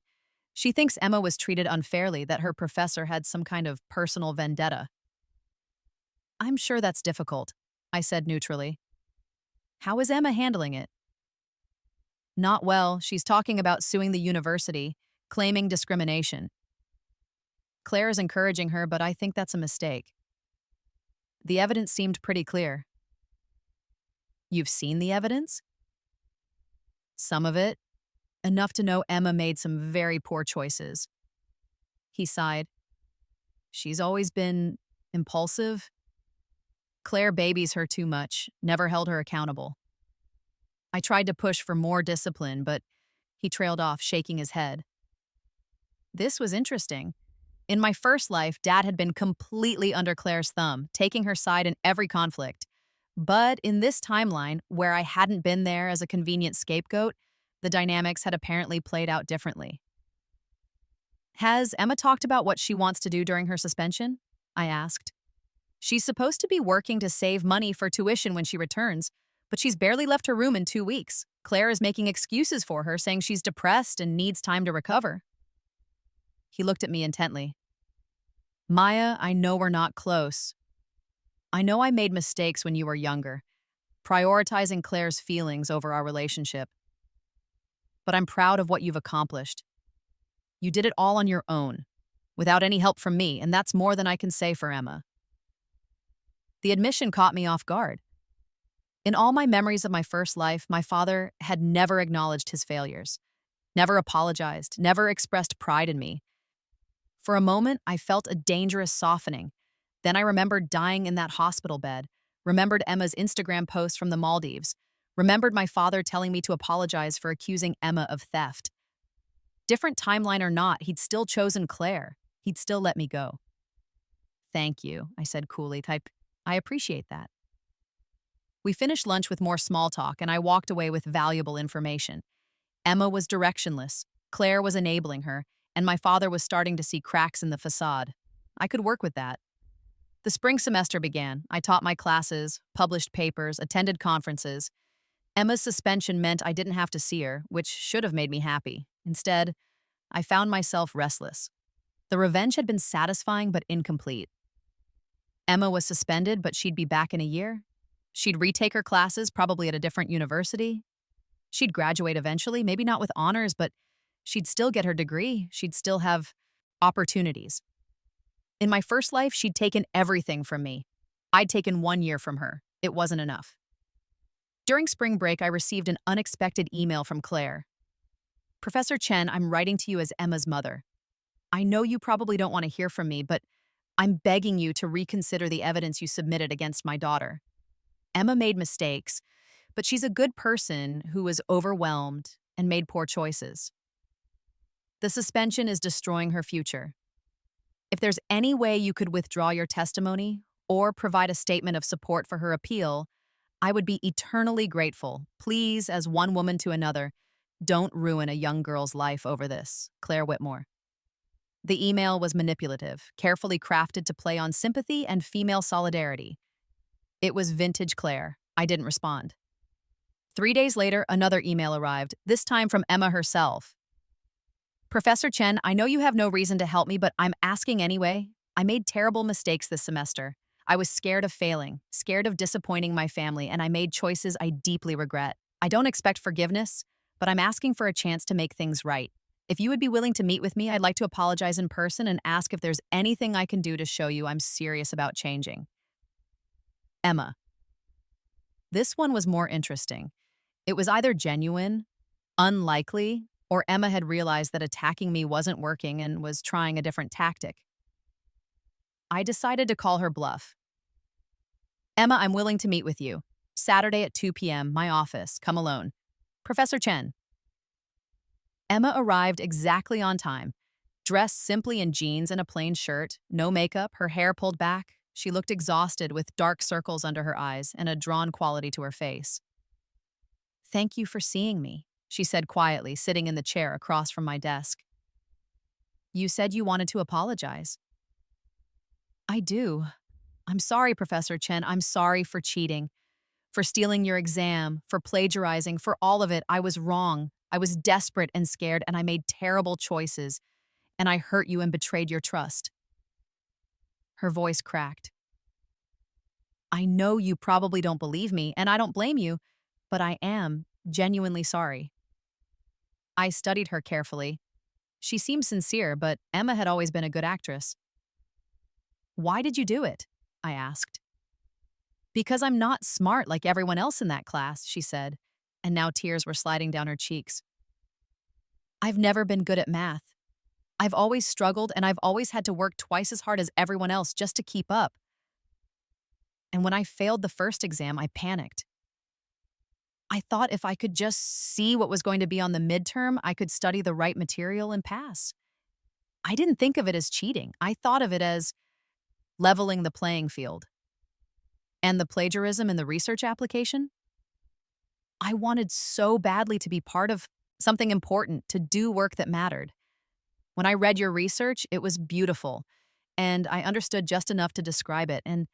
She thinks Emma was treated unfairly, that her professor had some kind of personal vendetta. I'm sure that's difficult, I said neutrally. How is Emma handling it? Not well. She's talking about suing the university, claiming discrimination. Claire is encouraging her, but I think that's a mistake. The evidence seemed pretty clear. You've seen the evidence? Some of it. Enough to know Emma made some very poor choices. He sighed. She's always been impulsive. Claire babies her too much, never held her accountable. I tried to push for more discipline, but he trailed off, shaking his head. This was interesting. In my first life, Dad had been completely under Claire's thumb, taking her side in every conflict. But in this timeline, where I hadn't been there as a convenient scapegoat, the dynamics had apparently played out differently. Has Emma talked about what she wants to do during her suspension? I asked. She's supposed to be working to save money for tuition when she returns, but she's barely left her room in 2 weeks. Claire is making excuses for her, saying she's depressed and needs time to recover. He looked at me intently. Maya, I know we're not close. I know I made mistakes when you were younger, prioritizing Claire's feelings over our relationship. But I'm proud of what you've accomplished. You did it all on your own, without any help from me, and that's more than I can say for Emma. The admission caught me off guard. In all my memories of my first life, my father had never acknowledged his failures, never apologized, never expressed pride in me. For a moment, I felt a dangerous softening. Then I remembered dying in that hospital bed, remembered Emma's Instagram post from the Maldives, remembered my father telling me to apologize for accusing Emma of theft. Different timeline or not, he'd still chosen Claire. He'd still let me go. Thank you, I said coolly. I appreciate that. We finished lunch with more small talk, and I walked away with valuable information. Emma was directionless, Claire was enabling her, and my father was starting to see cracks in the facade. I could work with that. The spring semester began. I taught my classes, published papers, attended conferences. Emma's suspension meant I didn't have to see her, which should have made me happy. Instead, I found myself restless. The revenge had been satisfying but incomplete. Emma was suspended, but she'd be back in a year. She'd retake her classes, probably at a different university. She'd graduate eventually, maybe not with honors, but she'd still get her degree. She'd still have opportunities. In my first life, she'd taken everything from me. I'd taken 1 year from her. It wasn't enough. During spring break, I received an unexpected email from Claire. Professor Chen, I'm writing to you as Emma's mother. I know you probably don't want to hear from me, but I'm begging you to reconsider the evidence you submitted against my daughter. Emma made mistakes, but she's a good person who was overwhelmed and made poor choices. The suspension is destroying her future. If there's any way you could withdraw your testimony or provide a statement of support for her appeal, I would be eternally grateful. Please, as one woman to another, don't ruin a young girl's life over this. Claire Whitmore. The email was manipulative, carefully crafted to play on sympathy and female solidarity. It was vintage Claire. I didn't respond. 3 days later, another email arrived, this time from Emma herself. Professor Chen, I know you have no reason to help me, but I'm asking anyway. I made terrible mistakes this semester. I was scared of failing, scared of disappointing my family, and I made choices I deeply regret. I don't expect forgiveness, but I'm asking for a chance to make things right. If you would be willing to meet with me, I'd like to apologize in person and ask if there's anything I can do to show you I'm serious about changing. Emma. This one was more interesting. It was either genuine, unlikely, or Emma had realized that attacking me wasn't working and was trying a different tactic. I decided to call her bluff. Emma, I'm willing to meet with you. Saturday at 2 p.m., my office. Come alone. Professor Chen. Emma arrived exactly on time, dressed simply in jeans and a plain shirt, no makeup, her hair pulled back. She looked exhausted with dark circles under her eyes and a drawn quality to her face. Thank you for seeing me, she said quietly, sitting in the chair across from my desk. You said you wanted to apologize. I do. I'm sorry, Professor Chen. I'm sorry for cheating, for stealing your exam, for plagiarizing, for all of it. I was wrong. I was desperate and scared, and I made terrible choices, and I hurt you and betrayed your trust. Her voice cracked. I know you probably don't believe me, and I don't blame you, but I am genuinely sorry. I studied her carefully. She seemed sincere, but Emma had always been a good actress. Why did you do it? I asked. Because I'm not smart like everyone else in that class, she said, and now tears were sliding down her cheeks. I've never been good at math. I've always struggled, and I've always had to work twice as hard as everyone else just to keep up. And when I failed the first exam, I panicked. I thought if I could just see what was going to be on the midterm, I could study the right material and pass. I didn't think of it as cheating. I thought of it as leveling the playing field. And the plagiarism in the research application? I wanted so badly to be part of something important, to do work that mattered. When I read your research, it was beautiful, and I understood just enough to describe it, and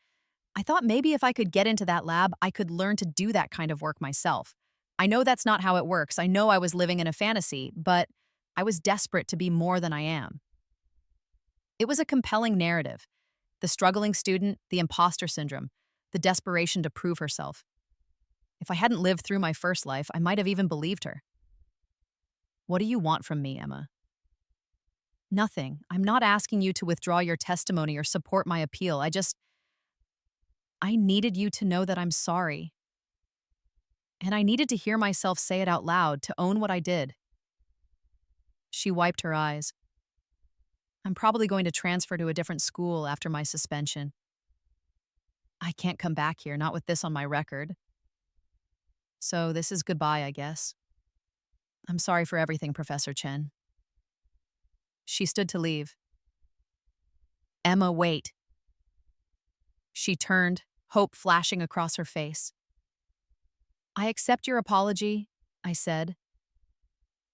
I thought maybe if I could get into that lab, I could learn to do that kind of work myself. I know that's not how it works. I know I was living in a fantasy, but I was desperate to be more than I am. It was a compelling narrative. The struggling student, the imposter syndrome, the desperation to prove herself. If I hadn't lived through my first life, I might have even believed her. What do you want from me, Emma? Nothing. I'm not asking you to withdraw your testimony or support my appeal. I needed you to know that I'm sorry. And I needed to hear myself say it out loud, to own what I did. She wiped her eyes. I'm probably going to transfer to a different school after my suspension. I can't come back here, not with this on my record. So this is goodbye, I guess. I'm sorry for everything, Professor Chen. She stood to leave. Emma, wait. She turned, hope flashing across her face. I accept your apology, I said.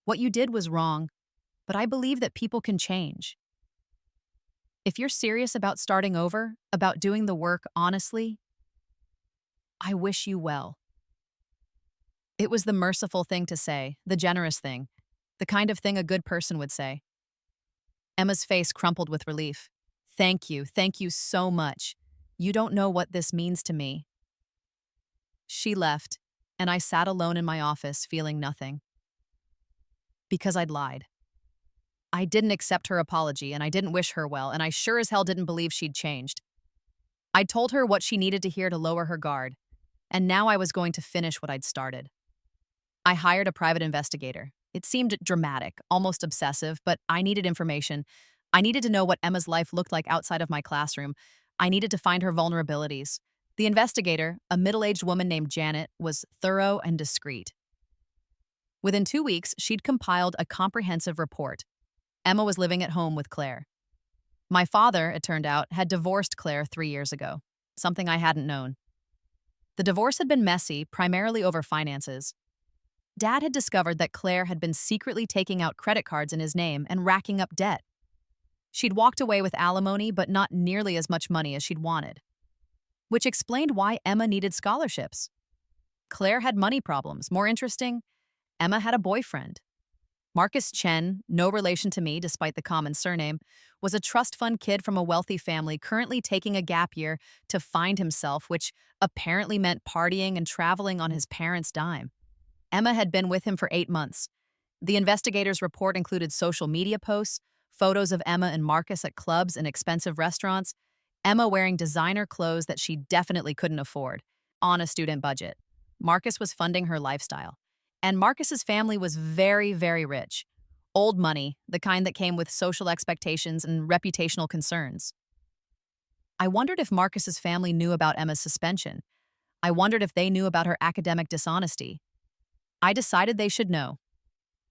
What you did was wrong, but I believe that people can change. If you're serious about starting over, about doing the work honestly, I wish you well. It was the merciful thing to say, the generous thing, the kind of thing a good person would say. Emma's face crumpled with relief. Thank you so much. You don't know what this means to me. She left, and I sat alone in my office feeling nothing. Because I'd lied. I didn't accept her apology, and I didn't wish her well, and I sure as hell didn't believe she'd changed. I'd told her what she needed to hear to lower her guard, and now I was going to finish what I'd started. I hired a private investigator. It seemed dramatic, almost obsessive, but I needed information. I needed to know what Emma's life looked like outside of my classroom. I needed to find her vulnerabilities. The investigator, a middle-aged woman named Janet, was thorough and discreet. Within 2 weeks, she'd compiled a comprehensive report. Emma was living at home with Claire. My father, it turned out, had divorced Claire 3 years ago, something I hadn't known. The divorce had been messy, primarily over finances. Dad had discovered that Claire had been secretly taking out credit cards in his name and racking up debt. She'd walked away with alimony, but not nearly as much money as she'd wanted. Which explained why Emma needed scholarships. Claire had money problems. More interesting, Emma had a boyfriend. Marcus Chen, no relation to me despite the common surname, was a trust fund kid from a wealthy family currently taking a gap year to find himself, which apparently meant partying and traveling on his parents' dime. Emma had been with him for 8 months. The investigator's report included social media posts, photos of Emma and Marcus at clubs and expensive restaurants, Emma wearing designer clothes that she definitely couldn't afford, on a student budget. Marcus was funding her lifestyle. And Marcus's family was very, very rich. Old money, the kind that came with social expectations and reputational concerns. I wondered if Marcus's family knew about Emma's suspension. I wondered if they knew about her academic dishonesty. I decided they should know.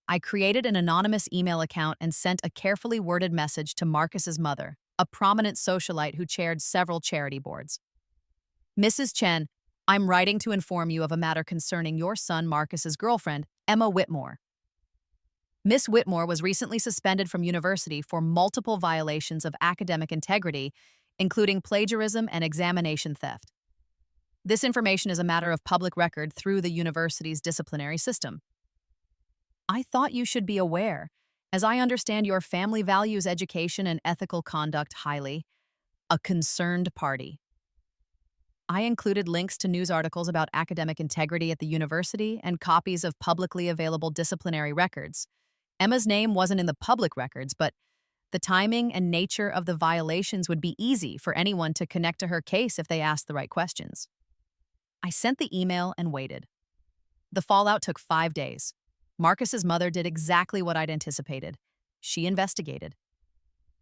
I created an anonymous email account and sent a carefully worded message to Marcus's mother, a prominent socialite who chaired several charity boards. Mrs. Chen, I'm writing to inform you of a matter concerning your son Marcus's girlfriend, Emma Whitmore. Miss Whitmore was recently suspended from university for multiple violations of academic integrity, including plagiarism and examination theft. This information is a matter of public record through the university's disciplinary system. I thought you should be aware, as I understand your family values education and ethical conduct highly. A concerned party. I included links to news articles about academic integrity at the university and copies of publicly available disciplinary records. Emma's name wasn't in the public records, but the timing and nature of the violations would be easy for anyone to connect to her case if they asked the right questions. I sent the email and waited. The fallout took 5 days. Marcus's mother did exactly what I'd anticipated. She investigated.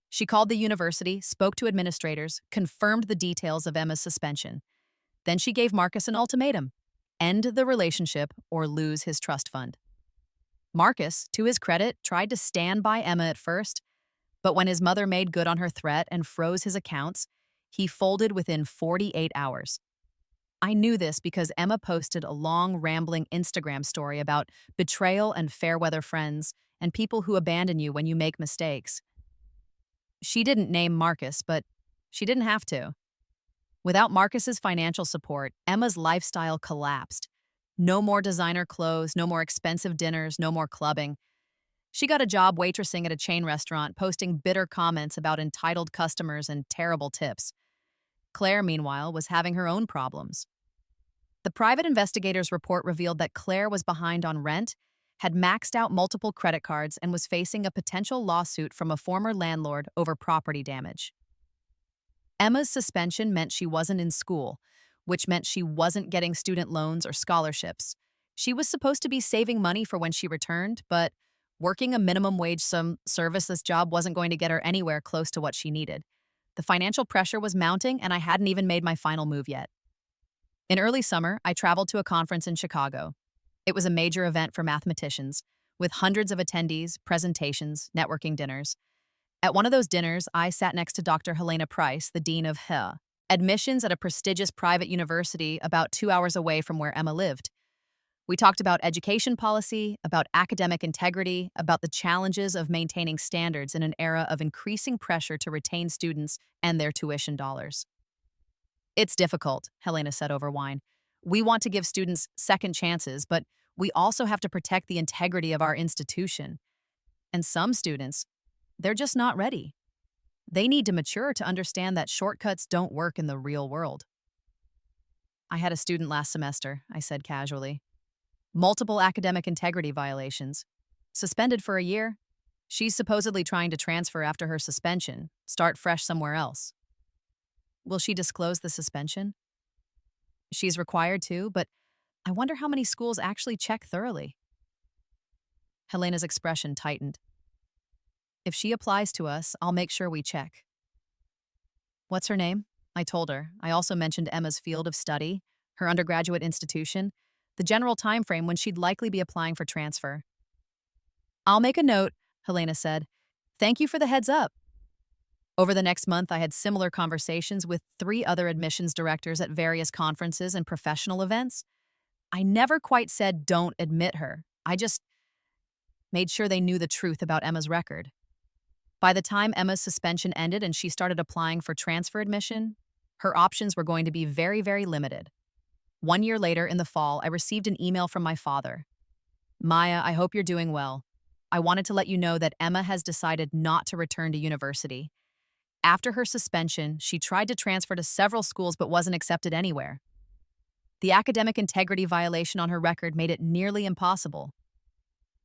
She called the university, spoke to administrators, confirmed the details of Emma's suspension. Then she gave Marcus an ultimatum: end the relationship or lose his trust fund. Marcus, to his credit, tried to stand by Emma at first, but when his mother made good on her threat and froze his accounts, he folded within 48 hours. I knew this because Emma posted a long, rambling Instagram story about betrayal and fair-weather friends and people who abandon you when you make mistakes. She didn't name Marcus, but she didn't have to. Without Marcus's financial support, Emma's lifestyle collapsed. No more designer clothes, no more expensive dinners, no more clubbing. She got a job waitressing at a chain restaurant, posting bitter comments about entitled customers and terrible tips. Claire, meanwhile, was having her own problems. The private investigator's report revealed that Claire was behind on rent, had maxed out multiple credit cards, and was facing a potential lawsuit from a former landlord over property damage. Emma's suspension meant she wasn't in school, which meant she wasn't getting student loans or scholarships. She was supposed to be saving money for when she returned, but working a minimum wage services job wasn't going to get her anywhere close to what she needed. The financial pressure was mounting, and I hadn't even made my final move yet. In early summer, I traveled to a conference in Chicago. It was a major event for mathematicians, with hundreds of attendees, presentations, networking dinners. At one of those dinners, I sat next to Dr. Helena Price, the dean of admissions at a prestigious private university about 2 hours away from where Emma lived. We talked about education policy, about academic integrity, about the challenges of maintaining standards in an era of increasing pressure to retain students and their tuition dollars. It's difficult, Helena said over wine. We want to give students second chances, but we also have to protect the integrity of our institution. And some students, they're just not ready. They need to mature to understand that shortcuts don't work in the real world. I had a student last semester, I said casually. Multiple academic integrity violations. Suspended for a year. She's supposedly trying to transfer after her suspension, start fresh somewhere else. Will she disclose the suspension? She's required to, but I wonder how many schools actually check thoroughly. Helena's expression tightened. If she applies to us, I'll make sure we check. What's her name? I told her. I also mentioned Emma's field of study, her undergraduate institution, the general time frame when she'd likely be applying for transfer. I'll make a note, Helena said. Thank you for the heads up. Over the next month, I had similar conversations with 3 other admissions directors at various conferences and professional events. I never quite said don't admit her. I just made sure they knew the truth about Emma's record. By the time Emma's suspension ended and she started applying for transfer admission, her options were going to be very, very limited. 1 year later, in the fall, I received an email from my father. Maya, I hope you're doing well. I wanted to let you know that Emma has decided not to return to university. After her suspension, she tried to transfer to several schools but wasn't accepted anywhere. The academic integrity violation on her record made it nearly impossible.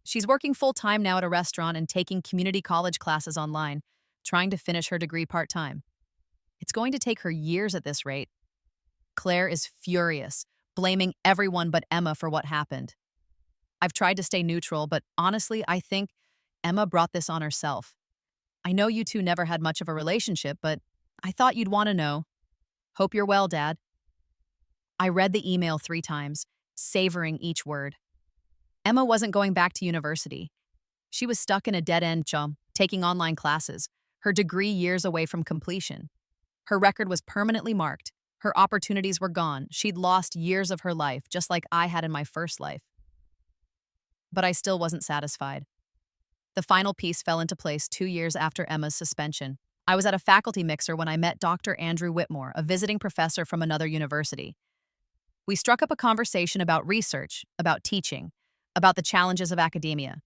She's working full-time now at a restaurant and taking community college classes online, trying to finish her degree part-time. It's going to take her years at this rate. Claire is furious, blaming everyone but Emma for what happened. I've tried to stay neutral, but honestly, I think Emma brought this on herself. I know you two never had much of a relationship, but I thought you'd want to know. Hope you're well, Dad. I read the email 3 times, savoring each word. Emma wasn't going back to university. She was stuck in a dead-end job, taking online classes, her degree years away from completion. Her record was permanently marked. Her opportunities were gone. She'd lost years of her life, just like I had in my first life. But I still wasn't satisfied. The final piece fell into place 2 years after Emma's suspension. I was at a faculty mixer when I met Dr. Andrew Whitmore, a visiting professor from another university. We struck up a conversation about research, about teaching, about the challenges of academia.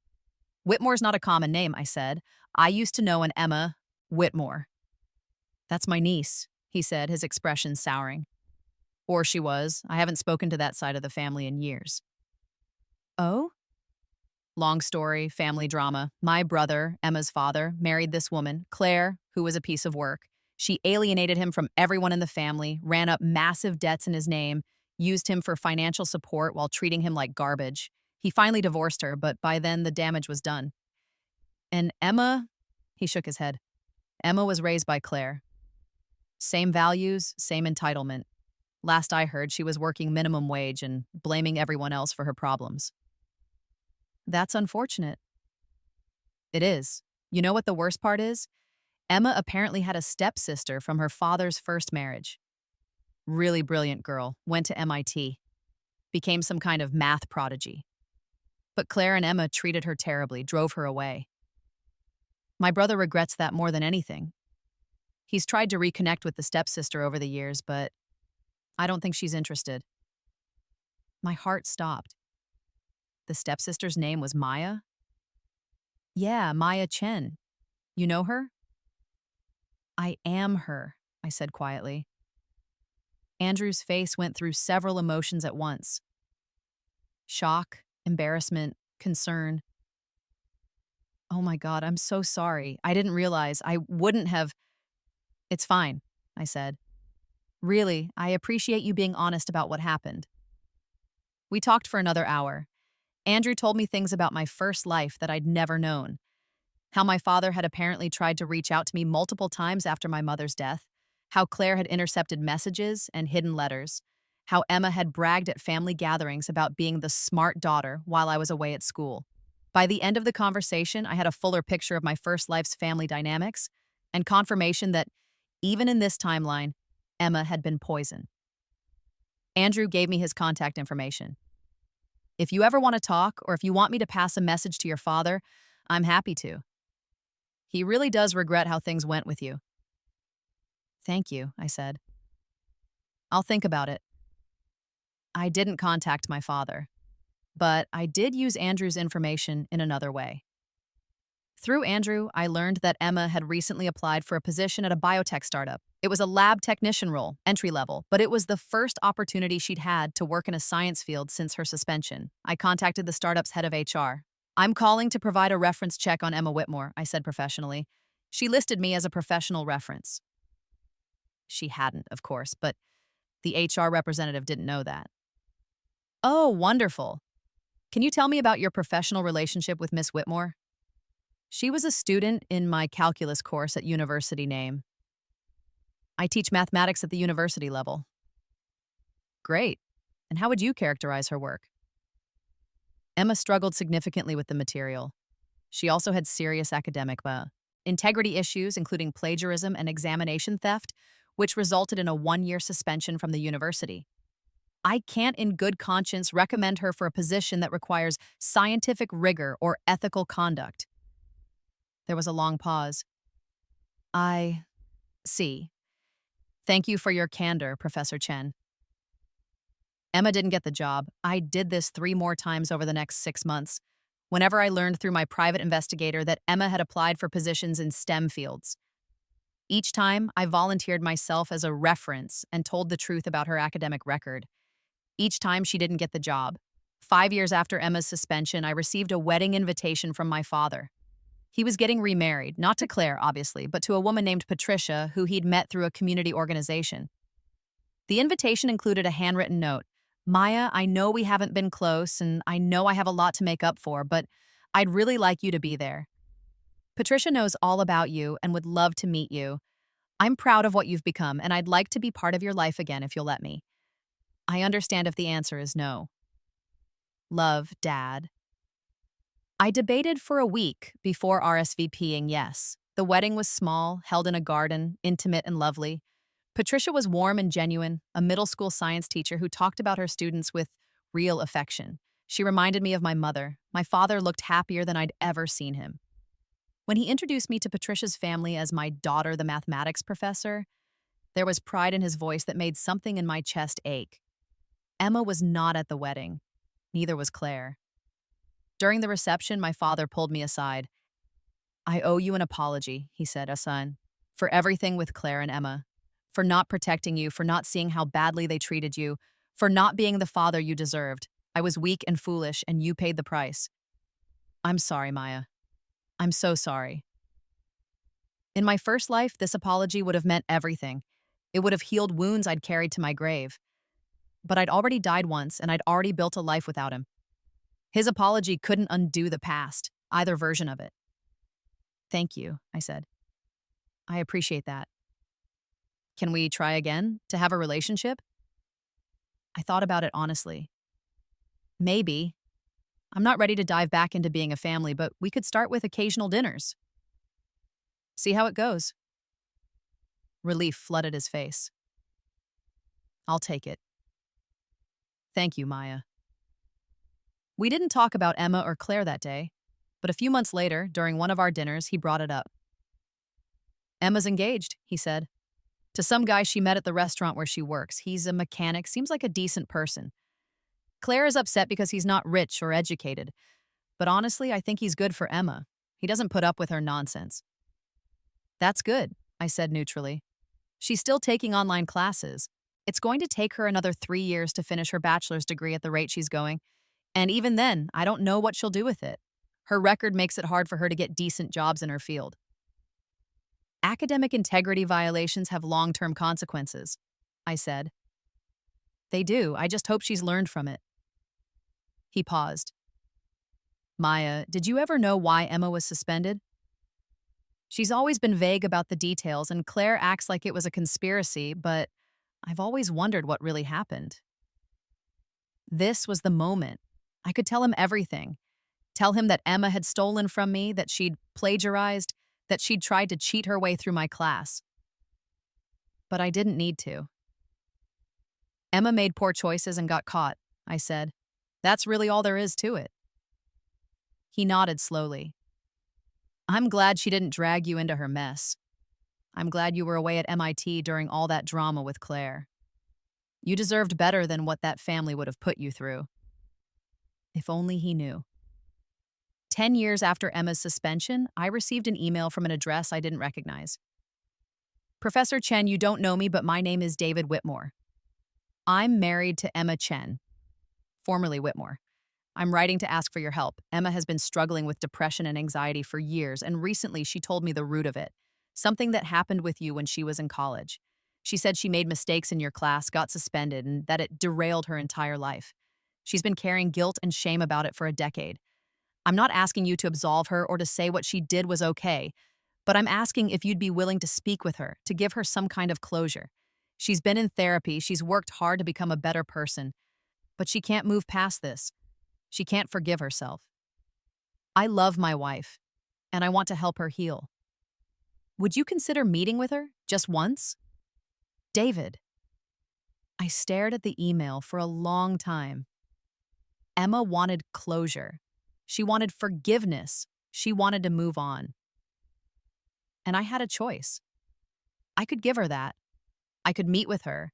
Whitmore's not a common name, I said. I used to know an Emma Whitmore. That's my niece, he said, his expression souring. Or she was. I haven't spoken to that side of the family in years. Oh? Long story, family drama. My brother, Emma's father, married this woman, Claire, who was a piece of work. She alienated him from everyone in the family, ran up massive debts in his name, used him for financial support while treating him like garbage. He finally divorced her, but by then the damage was done. And Emma, he shook his head. Emma was raised by Claire. Same values, same entitlement. Last I heard, she was working minimum wage and blaming everyone else for her problems. That's unfortunate. It is. You know what the worst part is? Emma apparently had a stepsister from her father's first marriage. Really brilliant girl, went to MIT, became some kind of math prodigy. But Claire and Emma treated her terribly, drove her away. My brother regrets that more than anything. He's tried to reconnect with the stepsister over the years, but I don't think she's interested. My heart stopped. The stepsister's name was Maya? Yeah, Maya Chen. You know her? I am her, I said quietly. Andrew's face went through several emotions at once. Shock, embarrassment, concern. Oh my God, I'm so sorry. I didn't realize. I wouldn't have. It's fine, I said. Really, I appreciate you being honest about what happened. We talked for another hour. Andrew told me things about my first life that I'd never known. How my father had apparently tried to reach out to me multiple times after my mother's death. How Claire had intercepted messages and hidden letters. How Emma had bragged at family gatherings about being the smart daughter while I was away at school. By the end of the conversation, I had a fuller picture of my first life's family dynamics and confirmation that, even in this timeline, Emma had been poison. Andrew gave me his contact information. If you ever want to talk, or if you want me to pass a message to your father, I'm happy to. He really does regret how things went with you. Thank you, I said. I'll think about it. I didn't contact my father, but I did use Andrew's information in another way. Through Andrew, I learned that Emma had recently applied for a position at a biotech startup. It was a lab technician role, entry level, but it was the first opportunity she'd had to work in a science field since her suspension. I contacted the startup's head of HR. I'm calling to provide a reference check on Emma Whitmore, I said professionally. She listed me as a professional reference. She hadn't, of course, but the HR representative didn't know that. Oh, wonderful. Can you tell me about your professional relationship with Miss Whitmore? She was a student in my calculus course at university name. I teach mathematics at the university level. Great. And how would you characterize her work? Emma struggled significantly with the material. She also had serious academic integrity issues, including plagiarism and examination theft, which resulted in a 1-year suspension from the university. I can't in good conscience recommend her for a position that requires scientific rigor or ethical conduct. There was a long pause. I see. Thank you for your candor, Professor Chen. Emma didn't get the job. I did this 3 more times over the next 6 months. Whenever I learned through my private investigator that Emma had applied for positions in STEM fields. Each time, I volunteered myself as a reference and told the truth about her academic record. Each time, she didn't get the job. 5 years after Emma's suspension, I received a wedding invitation from my father. He was getting remarried, not to Claire, obviously, but to a woman named Patricia, who he'd met through a community organization. The invitation included a handwritten note. Maya, I know we haven't been close, and I know I have a lot to make up for, but I'd really like you to be there. Patricia knows all about you and would love to meet you. I'm proud of what you've become, and I'd like to be part of your life again if you'll let me. I understand if the answer is no. Love, Dad. I debated for a week before RSVPing yes. The wedding was small, held in a garden, intimate and lovely. Patricia was warm and genuine, a middle school science teacher who talked about her students with real affection. She reminded me of my mother. My father looked happier than I'd ever seen him. When he introduced me to Patricia's family as my daughter, the mathematics professor, there was pride in his voice that made something in my chest ache. Emma was not at the wedding. Neither was Claire. During the reception, my father pulled me aside. I owe you an apology, he said, son, for everything with Claire and Emma, for not protecting you, for not seeing how badly they treated you, for not being the father you deserved. I was weak and foolish, and you paid the price. I'm sorry, Maya. I'm so sorry. In my first life, this apology would have meant everything. It would have healed wounds I'd carried to my grave. But I'd already died once, and I'd already built a life without him. His apology couldn't undo the past, either version of it. Thank you, I said. I appreciate that. Can we try again to have a relationship? I thought about it honestly. Maybe. I'm not ready to dive back into being a family, but we could start with occasional dinners. See how it goes. Relief flooded his face. I'll take it. Thank you, Maya. We didn't talk about Emma or Claire that day, but a few months later, during one of our dinners, he brought it up. Emma's engaged, he said, to some guy she met at the restaurant where she works. He's a mechanic, seems like a decent person. Claire is upset because he's not rich or educated, but honestly, I think he's good for Emma. He doesn't put up with her nonsense. That's good, I said neutrally. She's still taking online classes. It's going to take her another 3 years to finish her bachelor's degree at the rate she's going. And even then, I don't know what she'll do with it. Her record makes it hard for her to get decent jobs in her field. Academic integrity violations have long-term consequences, I said. They do. I just hope she's learned from it. He paused. Maya, did you ever know why Emma was suspended? She's always been vague about the details, and Claire acts like it was a conspiracy, but I've always wondered what really happened. This was the moment. I could tell him everything. Tell him that Emma had stolen from me, that she'd plagiarized, that she'd tried to cheat her way through my class. But I didn't need to. Emma made poor choices and got caught, I said. That's really all there is to it. He nodded slowly. I'm glad she didn't drag you into her mess. I'm glad you were away at MIT during all that drama with Claire. You deserved better than what that family would have put you through. If only he knew. 10 years after Emma's suspension, I received an email from an address I didn't recognize. Professor Chen, you don't know me, but my name is David Whitmore. I'm married to Emma Chen, formerly Whitmore. I'm writing to ask for your help. Emma has been struggling with depression and anxiety for years, and recently she told me the root of it, something that happened with you when she was in college. She said she made mistakes in your class, got suspended, and that it derailed her entire life. She's been carrying guilt and shame about it for a decade. I'm not asking you to absolve her or to say what she did was okay, but I'm asking if you'd be willing to speak with her, to give her some kind of closure. She's been in therapy, she's worked hard to become a better person, but she can't move past this. She can't forgive herself. I love my wife, and I want to help her heal. Would you consider meeting with her, just once? David. I stared at the email for a long time. Emma wanted closure. She wanted forgiveness. She wanted to move on. And I had a choice. I could give her that. I could meet with her,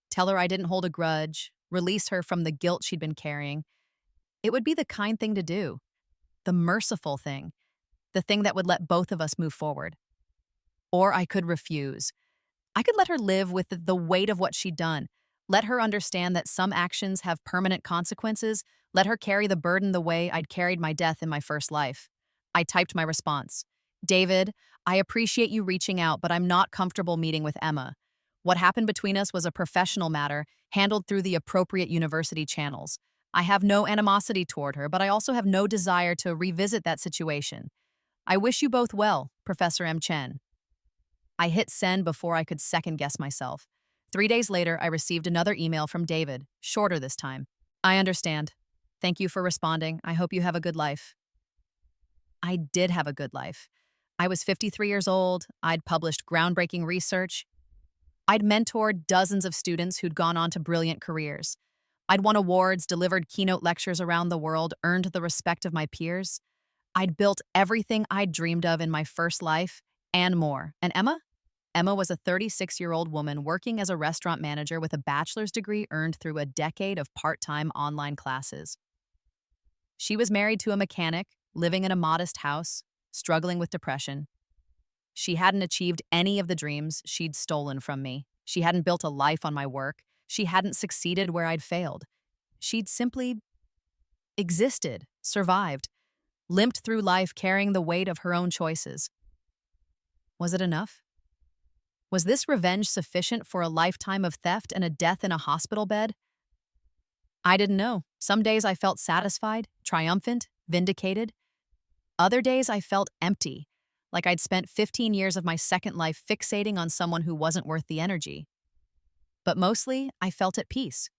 tell her I didn't hold a grudge, release her from the guilt she'd been carrying. It would be the kind thing to do, the merciful thing, the thing that would let both of us move forward. Or I could refuse. I could let her live with the weight of what she'd done, let her understand that some actions have permanent consequences, let her carry the burden the way I'd carried my death in my first life. I typed my response. David, I appreciate you reaching out, but I'm not comfortable meeting with Emma. What happened between us was a professional matter, handled through the appropriate university channels. I have no animosity toward her, but I also have no desire to revisit that situation. I wish you both well, Professor M. Chen. I hit send before I could second-guess myself. 3 days later, I received another email from David, shorter this time. I understand. Thank you for responding. I hope you have a good life. I did have a good life. I was 53 years old. I'd published groundbreaking research. I'd mentored dozens of students who'd gone on to brilliant careers. I'd won awards, delivered keynote lectures around the world, earned the respect of my peers. I'd built everything I'd dreamed of in my first life and more. And Emma? Emma was a 36-year-old woman working as a restaurant manager with a bachelor's degree earned through a decade of part-time online classes. She was married to a mechanic, living in a modest house, struggling with depression. She hadn't achieved any of the dreams she'd stolen from me. She hadn't built a life on my work. She hadn't succeeded where I'd failed. She'd simply existed, survived. limped through life carrying the weight of her own choices. Was it enough? Was this revenge sufficient for a lifetime of theft and a death in a hospital bed? I didn't know. Some days I felt satisfied, triumphant, vindicated. Other days I felt empty, like I'd spent 15 years of my second life fixating on someone who wasn't worth the energy. But mostly, I felt at peace.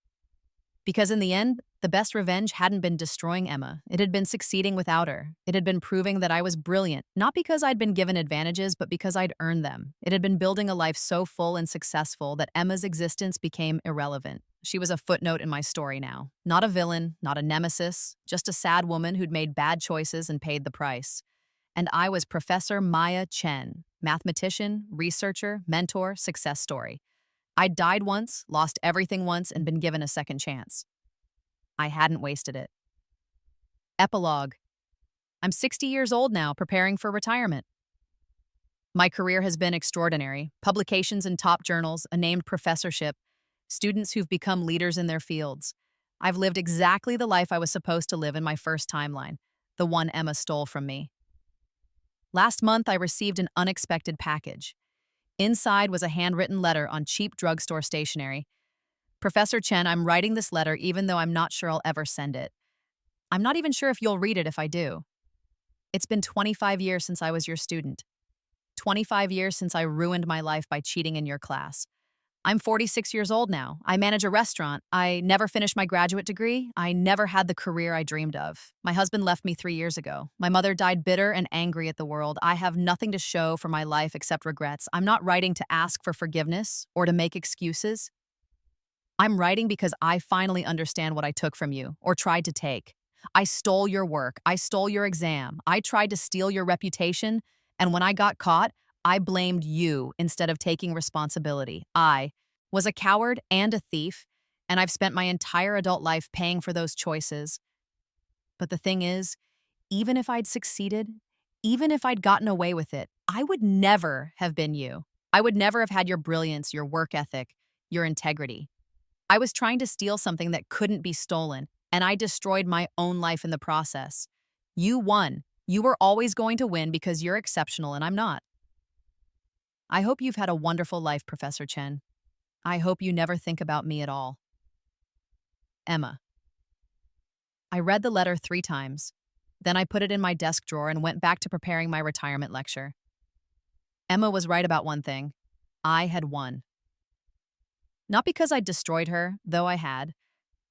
Because in the end, the best revenge hadn't been destroying Emma. It had been succeeding without her. It had been proving that I was brilliant, not because I'd been given advantages, but because I'd earned them. It had been building a life so full and successful that Emma's existence became irrelevant. She was a footnote in my story now. Not a villain, not a nemesis, just a sad woman who'd made bad choices and paid the price. And I was Professor Maya Chen, mathematician, researcher, mentor, success story. I'd died once, lost everything once, and been given a second chance. I hadn't wasted it. Epilogue. I'm 60 years old now, preparing for retirement. My career has been extraordinary. Publications in top journals, a named professorship, students who've become leaders in their fields. I've lived exactly the life I was supposed to live in my first timeline, the one Emma stole from me. Last month, I received an unexpected package. Inside was a handwritten letter on cheap drugstore stationery. Professor Chen, I'm writing this letter even though I'm not sure I'll ever send it. I'm not even sure if you'll read it if I do. It's been 25 years since I was your student. 25 years since I ruined my life by cheating in your class. I'm 46 years old now. I manage a restaurant. I never finished my graduate degree. I never had the career I dreamed of. My husband left me 3 years ago. My mother died bitter and angry at the world. I have nothing to show for my life except regrets. I'm not writing to ask for forgiveness or to make excuses. I'm writing because I finally understand what I took from you or tried to take. I stole your work. I stole your exam. I tried to steal your reputation. And when I got caught, I blamed you instead of taking responsibility. I was a coward and a thief, and I've spent my entire adult life paying for those choices. But the thing is, even if I'd succeeded, even if I'd gotten away with it, I would never have been you. I would never have had your brilliance, your work ethic, your integrity. I was trying to steal something that couldn't be stolen, and I destroyed my own life in the process. You won. You were always going to win because you're exceptional and I'm not. I hope you've had a wonderful life, Professor Chen. I hope you never think about me at all. Emma. I read the letter 3 times. Then I put it in my desk drawer and went back to preparing my retirement lecture. Emma was right about one thing. I had won. Not because I'd destroyed her, though I had.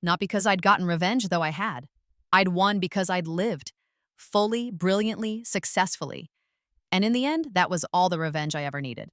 Not because I'd gotten revenge, though I had. I'd won because I'd lived. Fully, brilliantly, successfully. And in the end, that was all the revenge I ever needed.